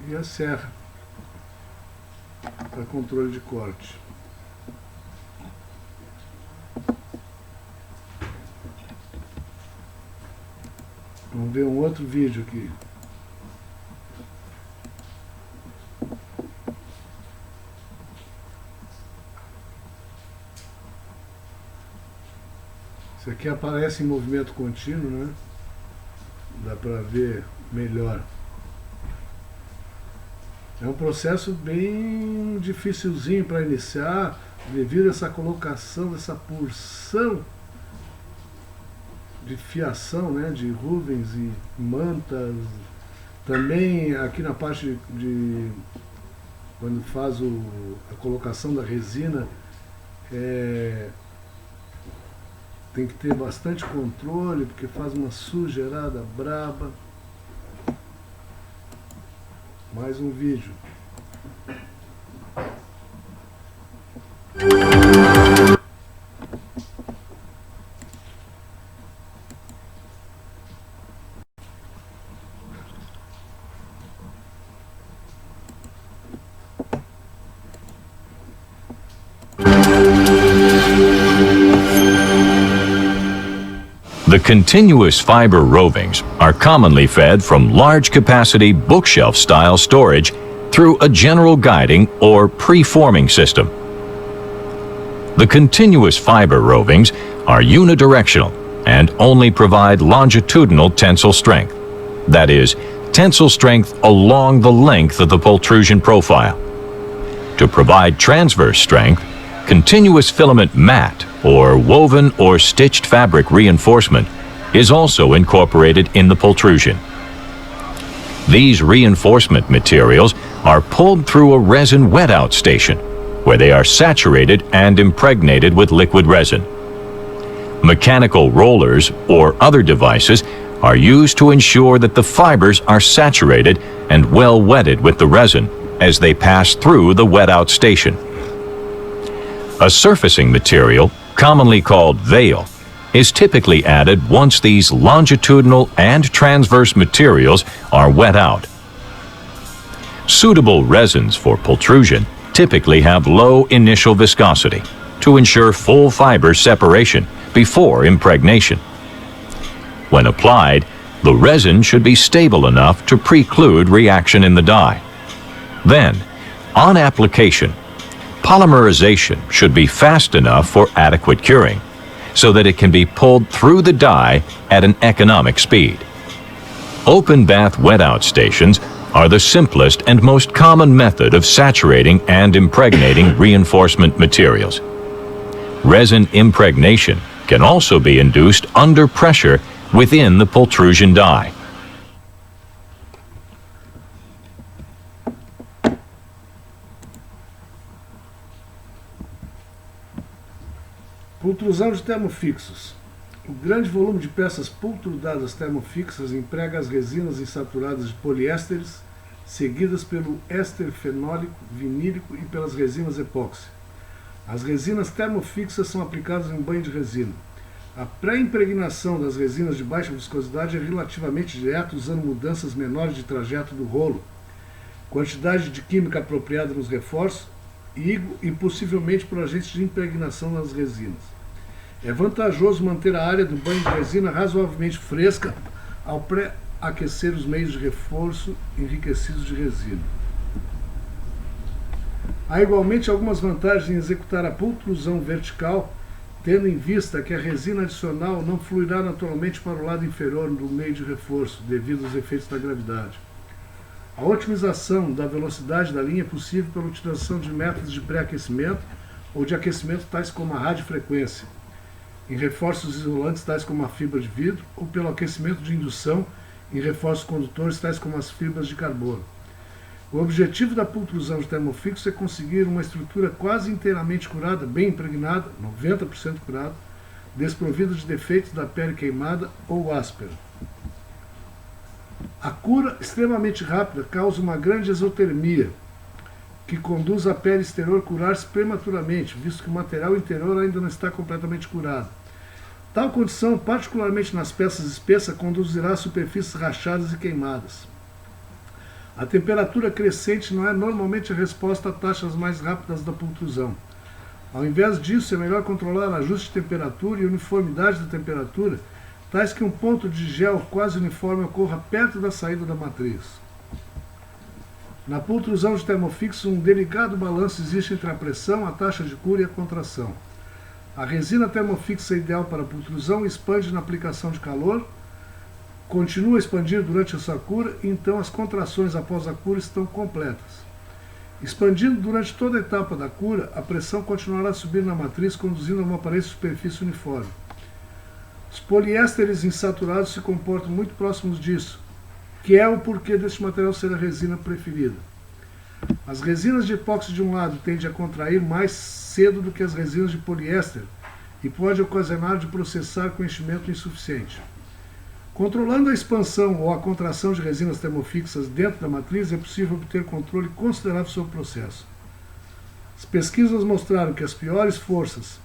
E a serra para controle de corte. Vamos ver um outro vídeo aqui. Isso aqui aparece em movimento contínuo, né? Dá para ver melhor. É um processo bem dificilzinho para iniciar, devido a essa colocação dessa porção de fiação, né, de ruvens e mantas. Também aqui na parte de quando faz a colocação da resina, tem que ter bastante controle, porque faz uma sujeirada braba. Mais um vídeo. The continuous fiber rovings are commonly fed from large capacity bookshelf style storage through a general guiding or preforming system. The continuous fiber rovings are unidirectional and only provide longitudinal tensile strength, that is, tensile strength along the length of the pultrusion profile. To provide transverse strength, continuous filament mat or woven or stitched fabric reinforcement is also incorporated in the pultrusion. These reinforcement materials are pulled through a resin wet-out station, where they are saturated and impregnated with liquid resin. Mechanical rollers or other devices are used to ensure that the fibers are saturated and well wetted with the resin as they pass through the wet-out station. A surfacing material, commonly called veil, is typically added once these longitudinal and transverse materials are wet out. Suitable resins for pultrusion typically have low initial viscosity to ensure full fiber separation before impregnation. When applied, the resin should be stable enough to preclude reaction in the die. Then, on application, polymerization should be fast enough for adequate curing, so that it can be pulled through the die at an economic speed. Open bath wet-out stations are the simplest and most common method of saturating and impregnating reinforcement materials. Resin impregnation can also be induced under pressure within the pultrusion die. Pultrusão de termofixos. O grande volume de peças pultrudadas termofixas emprega as resinas insaturadas de poliésteres, seguidas pelo éster fenólico, vinílico e pelas resinas epóxi. As resinas termofixas são aplicadas em um banho de resina. A pré-impregnação das resinas de baixa viscosidade é relativamente direta, usando mudanças menores de trajeto do rolo, quantidade de química apropriada nos reforços e possivelmente por agentes de impregnação nas resinas. É vantajoso manter a área do banho de resina razoavelmente fresca ao pré-aquecer os meios de reforço enriquecidos de resina. Há igualmente algumas vantagens em executar a pultrusão vertical, tendo em vista que a resina adicional não fluirá naturalmente para o lado inferior do meio de reforço, devido aos efeitos da gravidade. A otimização da velocidade da linha é possível pela utilização de métodos de pré-aquecimento ou de aquecimento tais como a radiofrequência, em reforços isolantes tais como a fibra de vidro, ou pelo aquecimento de indução em reforços condutores tais como as fibras de carbono. O objetivo da pultrusão de termofixo é conseguir uma estrutura quase inteiramente curada, bem impregnada, 90% curada, desprovida de defeitos da pele queimada ou áspera. A cura extremamente rápida causa uma grande exotermia, que conduz a pele exterior a curar-se prematuramente, visto que o material interior ainda não está completamente curado. Tal condição, particularmente nas peças espessas, conduzirá a superfícies rachadas e queimadas. A temperatura crescente não é normalmente a resposta a taxas mais rápidas da pultrusão. Ao invés disso, é melhor controlar o ajuste de temperatura e uniformidade da temperatura, tais que um ponto de gel quase uniforme ocorra perto da saída da matriz. Na pultrusão de termofixo, um delicado balanço existe entre a pressão, a taxa de cura e a contração. A resina termofixa ideal para a pultrusão expande na aplicação de calor, continua a expandir durante a sua cura e então as contrações após a cura estão completas. Expandindo durante toda a etapa da cura, a pressão continuará a subir na matriz, conduzindo a uma aparência de superfície uniforme. Os poliésteres insaturados se comportam muito próximos disso, que é o porquê deste material ser a resina preferida. As resinas de epóxi de um lado tendem a contrair mais cedo do que as resinas de poliéster e pode ocasionar de processar com enchimento insuficiente. Controlando a expansão ou a contração de resinas termofixas dentro da matriz, é possível obter controle considerável sobre o processo. As pesquisas mostraram que as piores forças,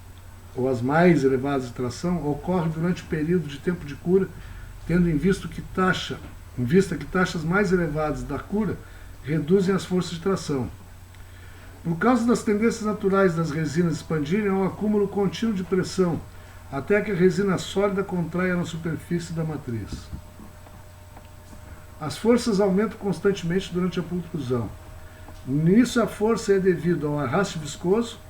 ou as mais elevadas de tração, ocorrem durante o período de tempo de cura, tendo em vista que taxas mais elevadas da cura reduzem as forças de tração. Por causa das tendências naturais das resinas expandirem, há um acúmulo contínuo de pressão, até que a resina sólida contraia na superfície da matriz. As forças aumentam constantemente durante a pultrusão. Nisso a força é devido ao arraste viscoso,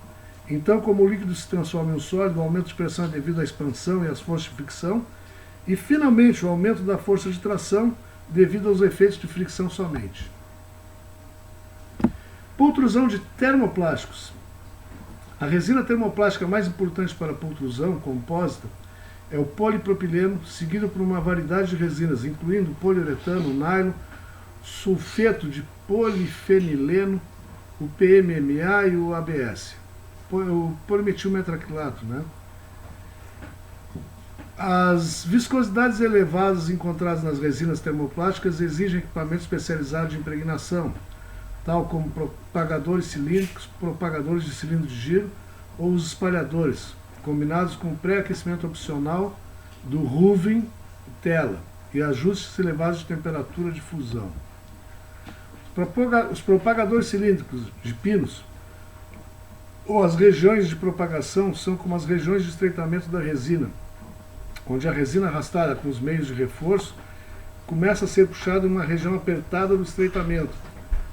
então como o líquido se transforma em um sólido, o aumento de pressão é devido à expansão e às forças de fricção, e finalmente o aumento da força de tração devido aos efeitos de fricção somente. Pultrusão de termoplásticos. A resina termoplástica mais importante para a pultrusão compósita é o polipropileno, seguido por uma variedade de resinas, incluindo poliuretano, nylon, sulfeto de polifenileno, o PMMA e o ABS, o polimetilmetraquilato, né? As viscosidades elevadas encontradas nas resinas termoplásticas exigem equipamento especializado de impregnação, tal como propagadores cilíndricos, propagadores de cilindro de giro ou os espalhadores, combinados com pré-aquecimento opcional do Ruven tela e ajustes elevados de temperatura de fusão. Os propagadores cilíndricos de pinos ou as regiões de propagação são como as regiões de estreitamento da resina, onde a resina arrastada com os meios de reforço começa a ser puxada em uma região apertada do estreitamento,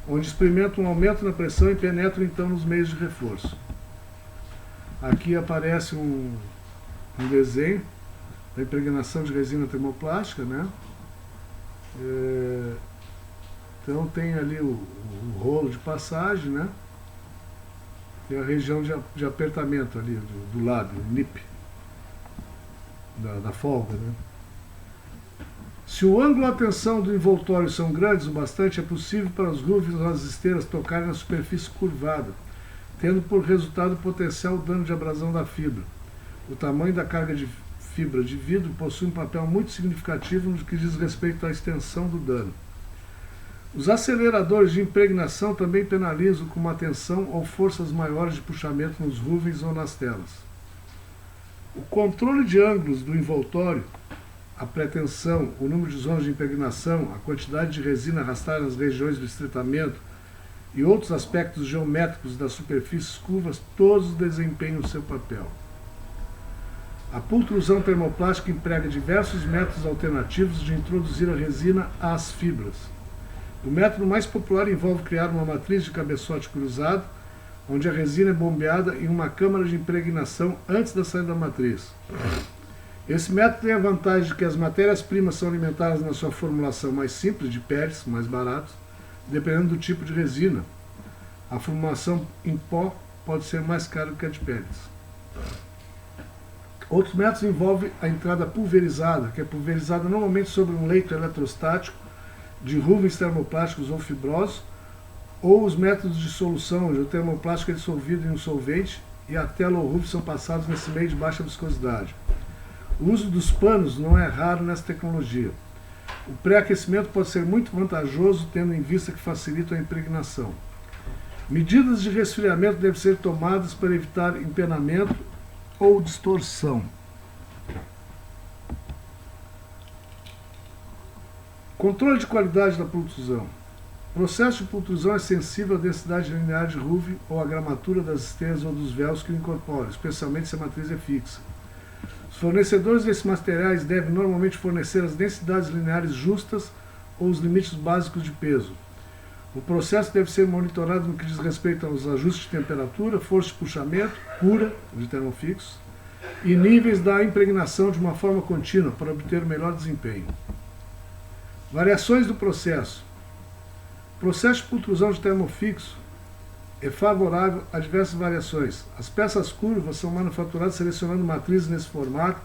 onde experimenta um aumento na pressão e penetra então nos meios de reforço. Aqui aparece um desenho da impregnação de resina termoplástica, né? Então tem ali o rolo de passagem, né? E a região de apertamento ali do lábio, o nip, da folga, né? Se o ângulo e a tensão do envoltório são grandes o bastante, é possível para os grooves ou as esteiras tocarem na superfície curvada, tendo por resultado potencial dano de abrasão da fibra. O tamanho da carga de fibra de vidro possui um papel muito significativo no que diz respeito à extensão do dano. Os aceleradores de impregnação também penalizam com uma tensão ou forças maiores de puxamento nos roofings ou nas telas. O controle de ângulos do envoltório, a pretensão, o número de zonas de impregnação, a quantidade de resina arrastada nas regiões do estreitamento e outros aspectos geométricos das superfícies curvas, todos desempenham o seu papel. A pultrusão termoplástica emprega diversos métodos alternativos de introduzir a resina às fibras. O método mais popular envolve criar uma matriz de cabeçote cruzado, onde a resina é bombeada em uma câmara de impregnação antes da saída da matriz. Esse método tem a vantagem de que as matérias-primas são alimentadas na sua formulação mais simples, de peles, mais baratos, dependendo do tipo de resina. A formulação em pó pode ser mais cara do que a de peles. Outros métodos envolvem a entrada pulverizada, que é pulverizada normalmente sobre um leito eletrostático de roofings termoplásticos ou fibrosos, ou os métodos de solução, onde o termoplástico é dissolvido em um solvente e a tela ou roof são passados nesse meio de baixa viscosidade. O uso dos panos não é raro nessa tecnologia. O pré-aquecimento pode ser muito vantajoso, tendo em vista que facilita a impregnação. Medidas de resfriamento devem ser tomadas para evitar empenamento ou distorção. Controle de qualidade da pultrusão. O processo de pultrusão é sensível à densidade linear de roofing ou à gramatura das esteias ou dos véus que o incorporam, especialmente se a matriz é fixa. Os fornecedores desses materiais devem normalmente fornecer as densidades lineares justas ou os limites básicos de peso. O processo deve ser monitorado no que diz respeito aos ajustes de temperatura, força de puxamento, cura de termofixos e níveis da impregnação de uma forma contínua para obter o melhor desempenho. Variações do processo. O processo de pultrusão de termofixo é favorável a diversas variações. As peças curvas são manufaturadas selecionando matrizes nesse formato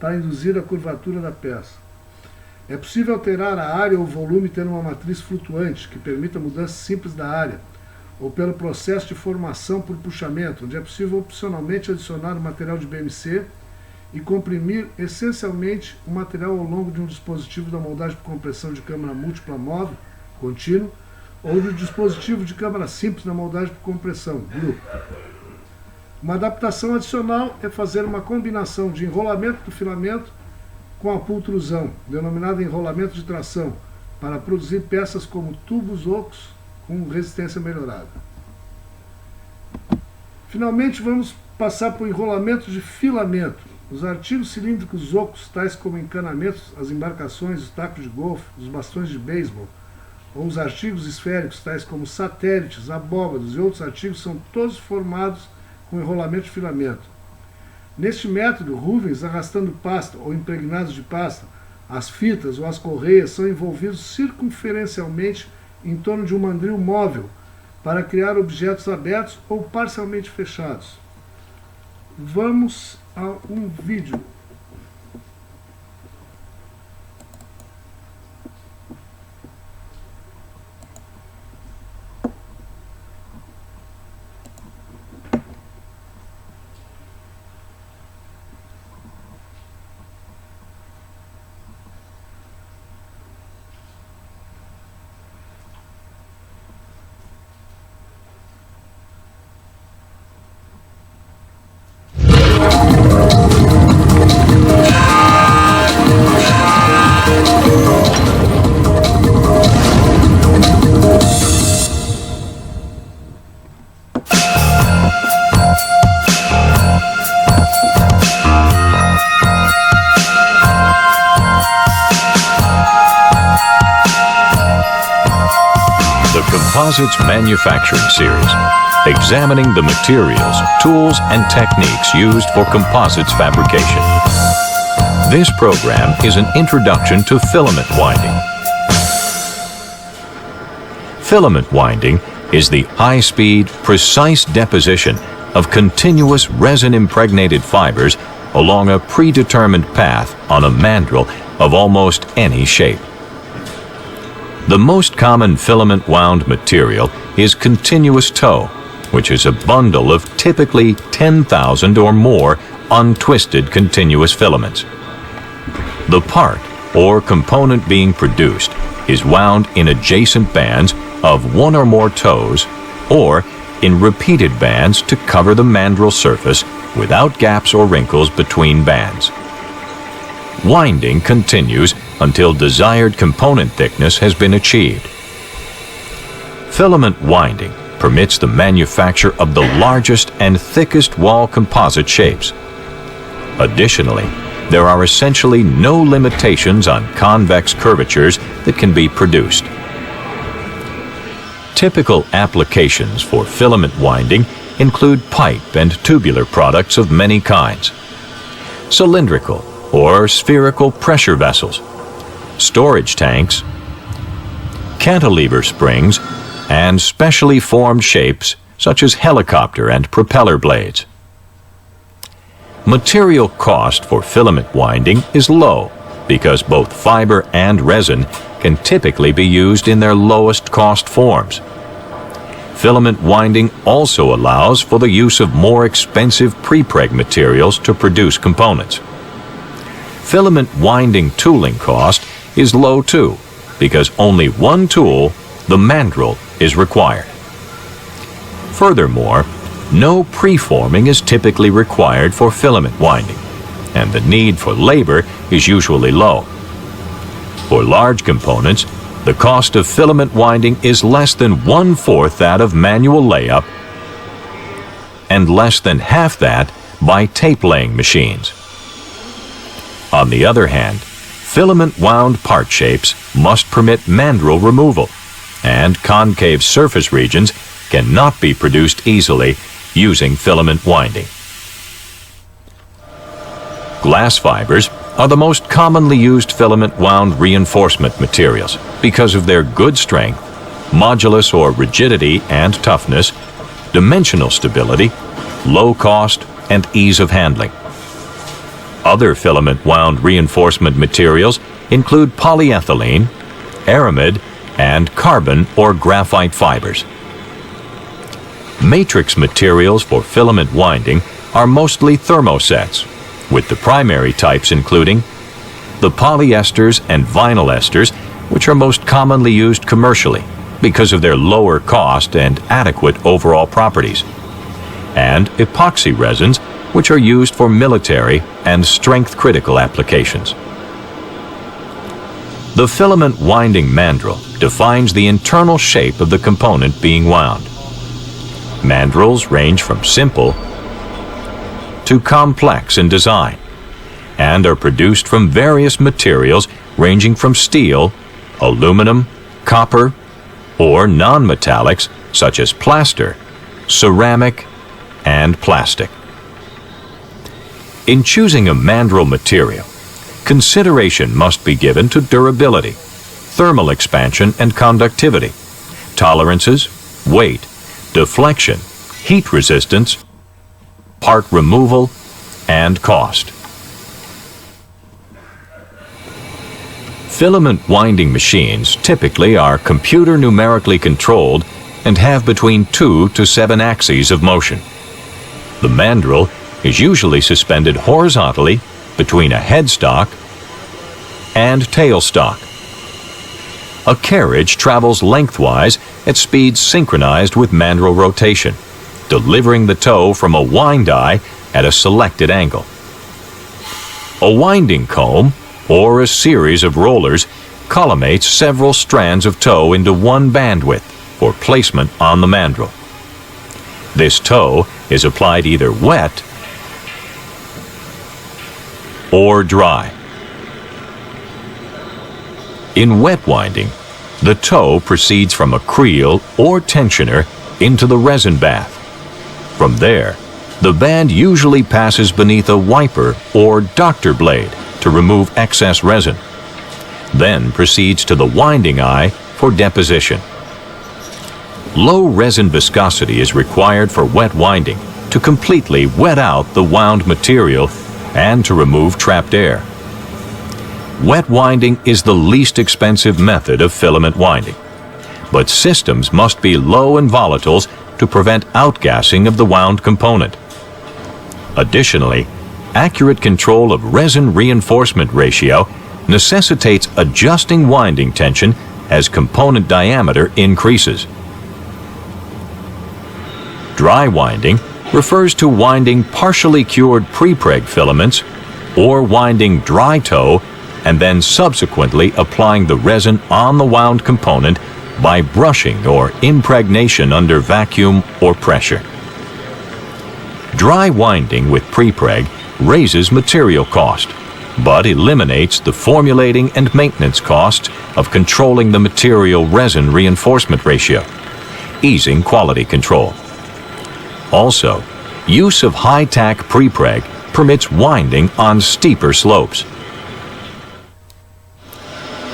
para induzir a curvatura da peça. É possível alterar a área ou volume tendo uma matriz flutuante, que permita mudança simples da área, ou pelo processo de formação por puxamento, onde é possível opcionalmente adicionar o material de BMC e comprimir essencialmente o material ao longo de um dispositivo da moldagem por compressão de câmara múltipla móvel, contínuo, ou de um dispositivo de câmara simples na moldagem por compressão, grupo. Uma adaptação adicional é fazer uma combinação de enrolamento do filamento com a pultrusão, denominada enrolamento de tração, para produzir peças como tubos ocos com resistência melhorada. Finalmente, vamos passar para o enrolamento de filamento. Os artigos cilíndricos ocos, tais como encanamentos, as embarcações, os tacos de golfe, os bastões de beisebol, ou os artigos esféricos, tais como satélites, abóbadas e outros artigos, são todos formados com enrolamento de filamento. Neste método, roofings arrastando pasta ou impregnados de pasta, as fitas ou as correias são envolvidos circunferencialmente em torno de um mandril móvel para criar objetos abertos ou parcialmente fechados. Vamos a um vídeo. Composites Manufacturing Series, examining the materials, tools, and techniques used for composites fabrication. This program is an introduction to filament winding. Filament winding is the high-speed, precise deposition of continuous resin-impregnated fibers along a predetermined path on a mandrel of almost any shape. The most common filament wound material is continuous tow, which is a bundle of typically 10,000 or more untwisted continuous filaments. The part or component being produced is wound in adjacent bands of one or more tows or in repeated bands to cover the mandrel surface without gaps or wrinkles between bands. Winding continues until desired component thickness has been achieved. Filament winding permits the manufacture of the largest and thickest wall composite shapes. Additionally, there are essentially no limitations on convex curvatures that can be produced. Typical applications for filament winding include pipe and tubular products of many kinds, cylindrical or spherical pressure vessels, storage tanks, cantilever springs, and specially formed shapes such as helicopter and propeller blades. Material cost for filament winding is low because both fiber and resin can typically be used in their lowest cost forms. filament winding also allows for the use of more expensive prepreg materials to produce components. Filament winding tooling cost is low too, because only one tool, the mandrel, is required. Furthermore, no preforming is typically required for filament winding, and the need for labor is usually low. For large components, the cost of filament winding is less than 1/4 that of manual layup and less than half that by tape laying machines. On the other hand, filament wound part shapes must permit mandrel removal, and concave surface regions cannot be produced easily using filament winding. Glass fibers are the most commonly used filament wound reinforcement materials because of their good strength, modulus or rigidity and toughness, dimensional stability, low cost, and ease of handling. Other filament wound reinforcement materials include polyethylene, aramid, and carbon or graphite fibers. Matrix materials for filament winding are mostly thermosets, with the primary types including the polyesters and vinyl esters, which are most commonly used commercially because of their lower cost and adequate overall properties, and epoxy resins, which are used for military and strength-critical applications. The filament winding mandrel defines the internal shape of the component being wound. Mandrels range from simple to complex in design and are produced from various materials ranging from steel, aluminum, copper, or non-metallics such as plaster, ceramic, and plastic. In choosing a mandrel material, consideration must be given to durability, thermal expansion and conductivity, tolerances, weight, deflection, heat resistance, part removal, and cost. Filament winding machines typically are computer numerically controlled and have between 2 to 7 axes of motion. The mandrel is usually suspended horizontally between a headstock and tailstock. A carriage travels lengthwise at speeds synchronized with mandrel rotation, delivering the tow from a wind eye at a selected angle. A winding comb, or a series of rollers, collimates several strands of tow into one bandwidth for placement on the mandrel. This tow is applied either wet or dry. In wet winding, the tow proceeds from a creel or tensioner into the resin bath. From there, the band usually passes beneath a wiper or doctor blade to remove excess resin, then proceeds to the winding eye for deposition. Low resin viscosity is required for wet winding to completely wet out the wound material and to remove trapped air. Wet winding is the least expensive method of filament winding, but systems must be low in volatiles to prevent outgassing of the wound component. Additionally, accurate control of resin reinforcement ratio necessitates adjusting winding tension as component diameter increases. Dry winding refers to winding partially cured prepreg filaments or winding dry tow and then subsequently applying the resin on the wound component by brushing or impregnation under vacuum or pressure. Dry winding with prepreg raises material cost, but eliminates the formulating and maintenance costs of controlling the material resin reinforcement ratio, easing quality control. Also, use of high-tack prepreg permits winding on steeper slopes.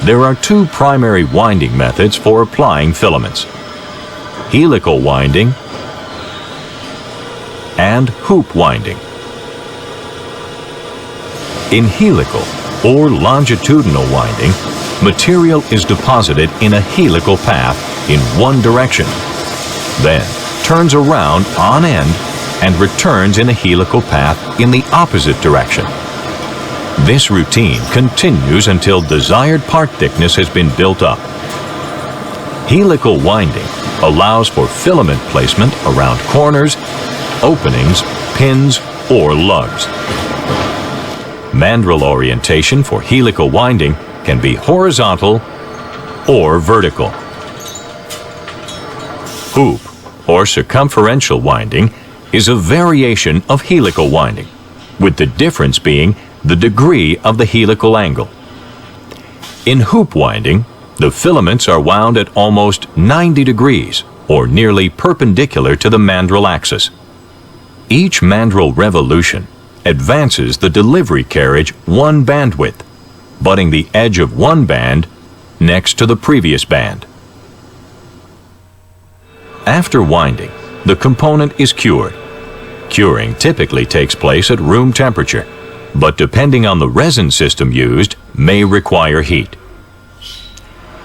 There are two primary winding methods for applying filaments: helical winding and hoop winding. In helical or longitudinal winding, material is deposited in a helical path in one direction. then turns around on end and returns in a helical path in the opposite direction. This routine continues until desired part thickness has been built up. Helical winding allows for filament placement around corners, openings, pins, or lugs. Mandrel orientation for helical winding can be horizontal or vertical. Hoop or circumferential winding is a variation of helical winding, with the difference being the degree of the helical angle. In hoop winding, the filaments are wound at almost 90 degrees, or nearly perpendicular to the mandrel axis. Each mandrel revolution advances the delivery carriage one bandwidth, butting the edge of one band next to the previous band. After winding, the component is cured. Curing typically takes place at room temperature, but depending on the resin system used, may require heat.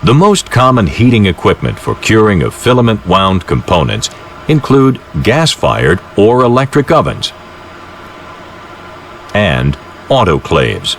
The most common heating equipment for curing of filament-wound components include gas-fired or electric ovens and autoclaves.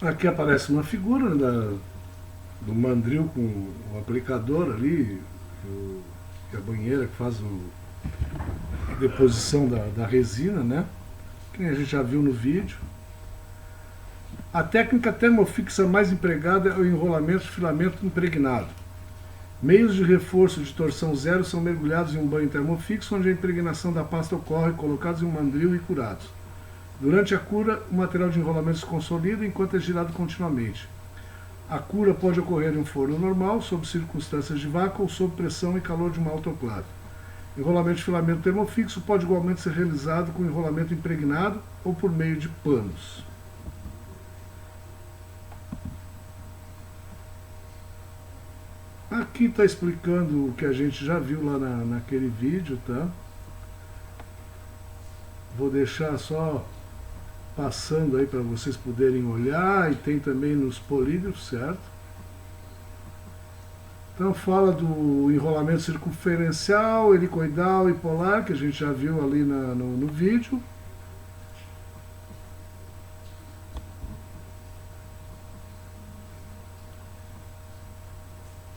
Aqui aparece uma figura do mandril com o aplicador ali, que é a banheira que faz a deposição da resina, né? Que a gente já viu no vídeo. A técnica termofixa mais empregada é o enrolamento de filamento impregnado. Meios de reforço de torção zero são mergulhados em um banho termofixo, onde a impregnação da pasta ocorre, colocados em um mandril e curados. Durante a cura, o material de enrolamento se consolida enquanto é girado continuamente. A cura pode ocorrer em um forno normal, sob circunstâncias de vácuo ou sob pressão e calor de uma autoclave. Enrolamento de filamento termofixo pode igualmente ser realizado com enrolamento impregnado ou por meio de panos. Aqui está explicando o que a gente já viu lá naquele vídeo, tá? Vou deixar só passando aí para vocês poderem olhar, e tem também nos polígrafos, certo? Então fala do enrolamento circunferencial, helicoidal e polar, que a gente já viu ali no vídeo.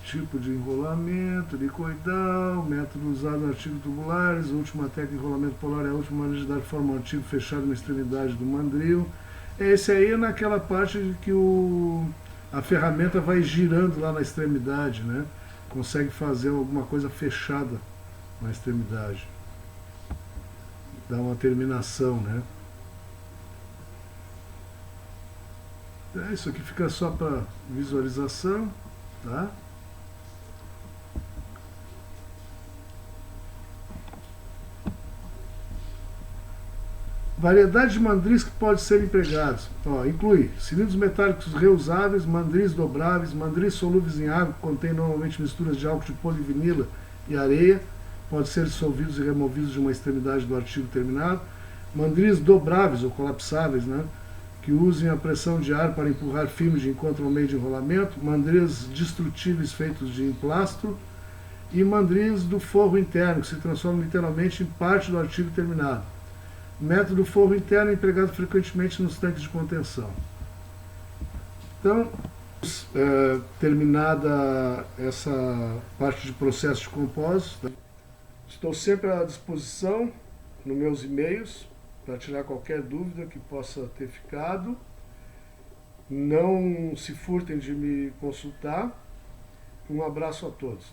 Tipo de enrolamento, helicoidal, método usado no artigo tubulares, a última técnica de enrolamento polar é a última maneira de dar forma ao artigo fechado na extremidade do mandril. Esse aí é naquela parte de que a ferramenta vai girando lá na extremidade, né? Consegue fazer alguma coisa fechada na extremidade. Dá uma terminação, né? Isso aqui fica só para visualização, tá? Variedade de mandris que pode ser empregados. Inclui cilindros metálicos reusáveis, mandris dobráveis, mandris solúveis em água, que contém normalmente misturas de álcool de polivinila e areia, pode ser dissolvidos e removidos de uma extremidade do artigo terminado. Mandris dobráveis ou colapsáveis, né, que usem a pressão de ar para empurrar filmes de encontro ao meio de enrolamento. Mandris destrutíveis feitos de emplastro. E mandris do forro interno, que se transformam literalmente em parte do artigo terminado. O método forro interno é empregado frequentemente nos tanques de contenção. Então, terminada essa parte de processo de compósito, estou sempre à disposição nos meus e-mails para tirar qualquer dúvida que possa ter ficado. Não se furtem de me consultar. Um abraço a todos.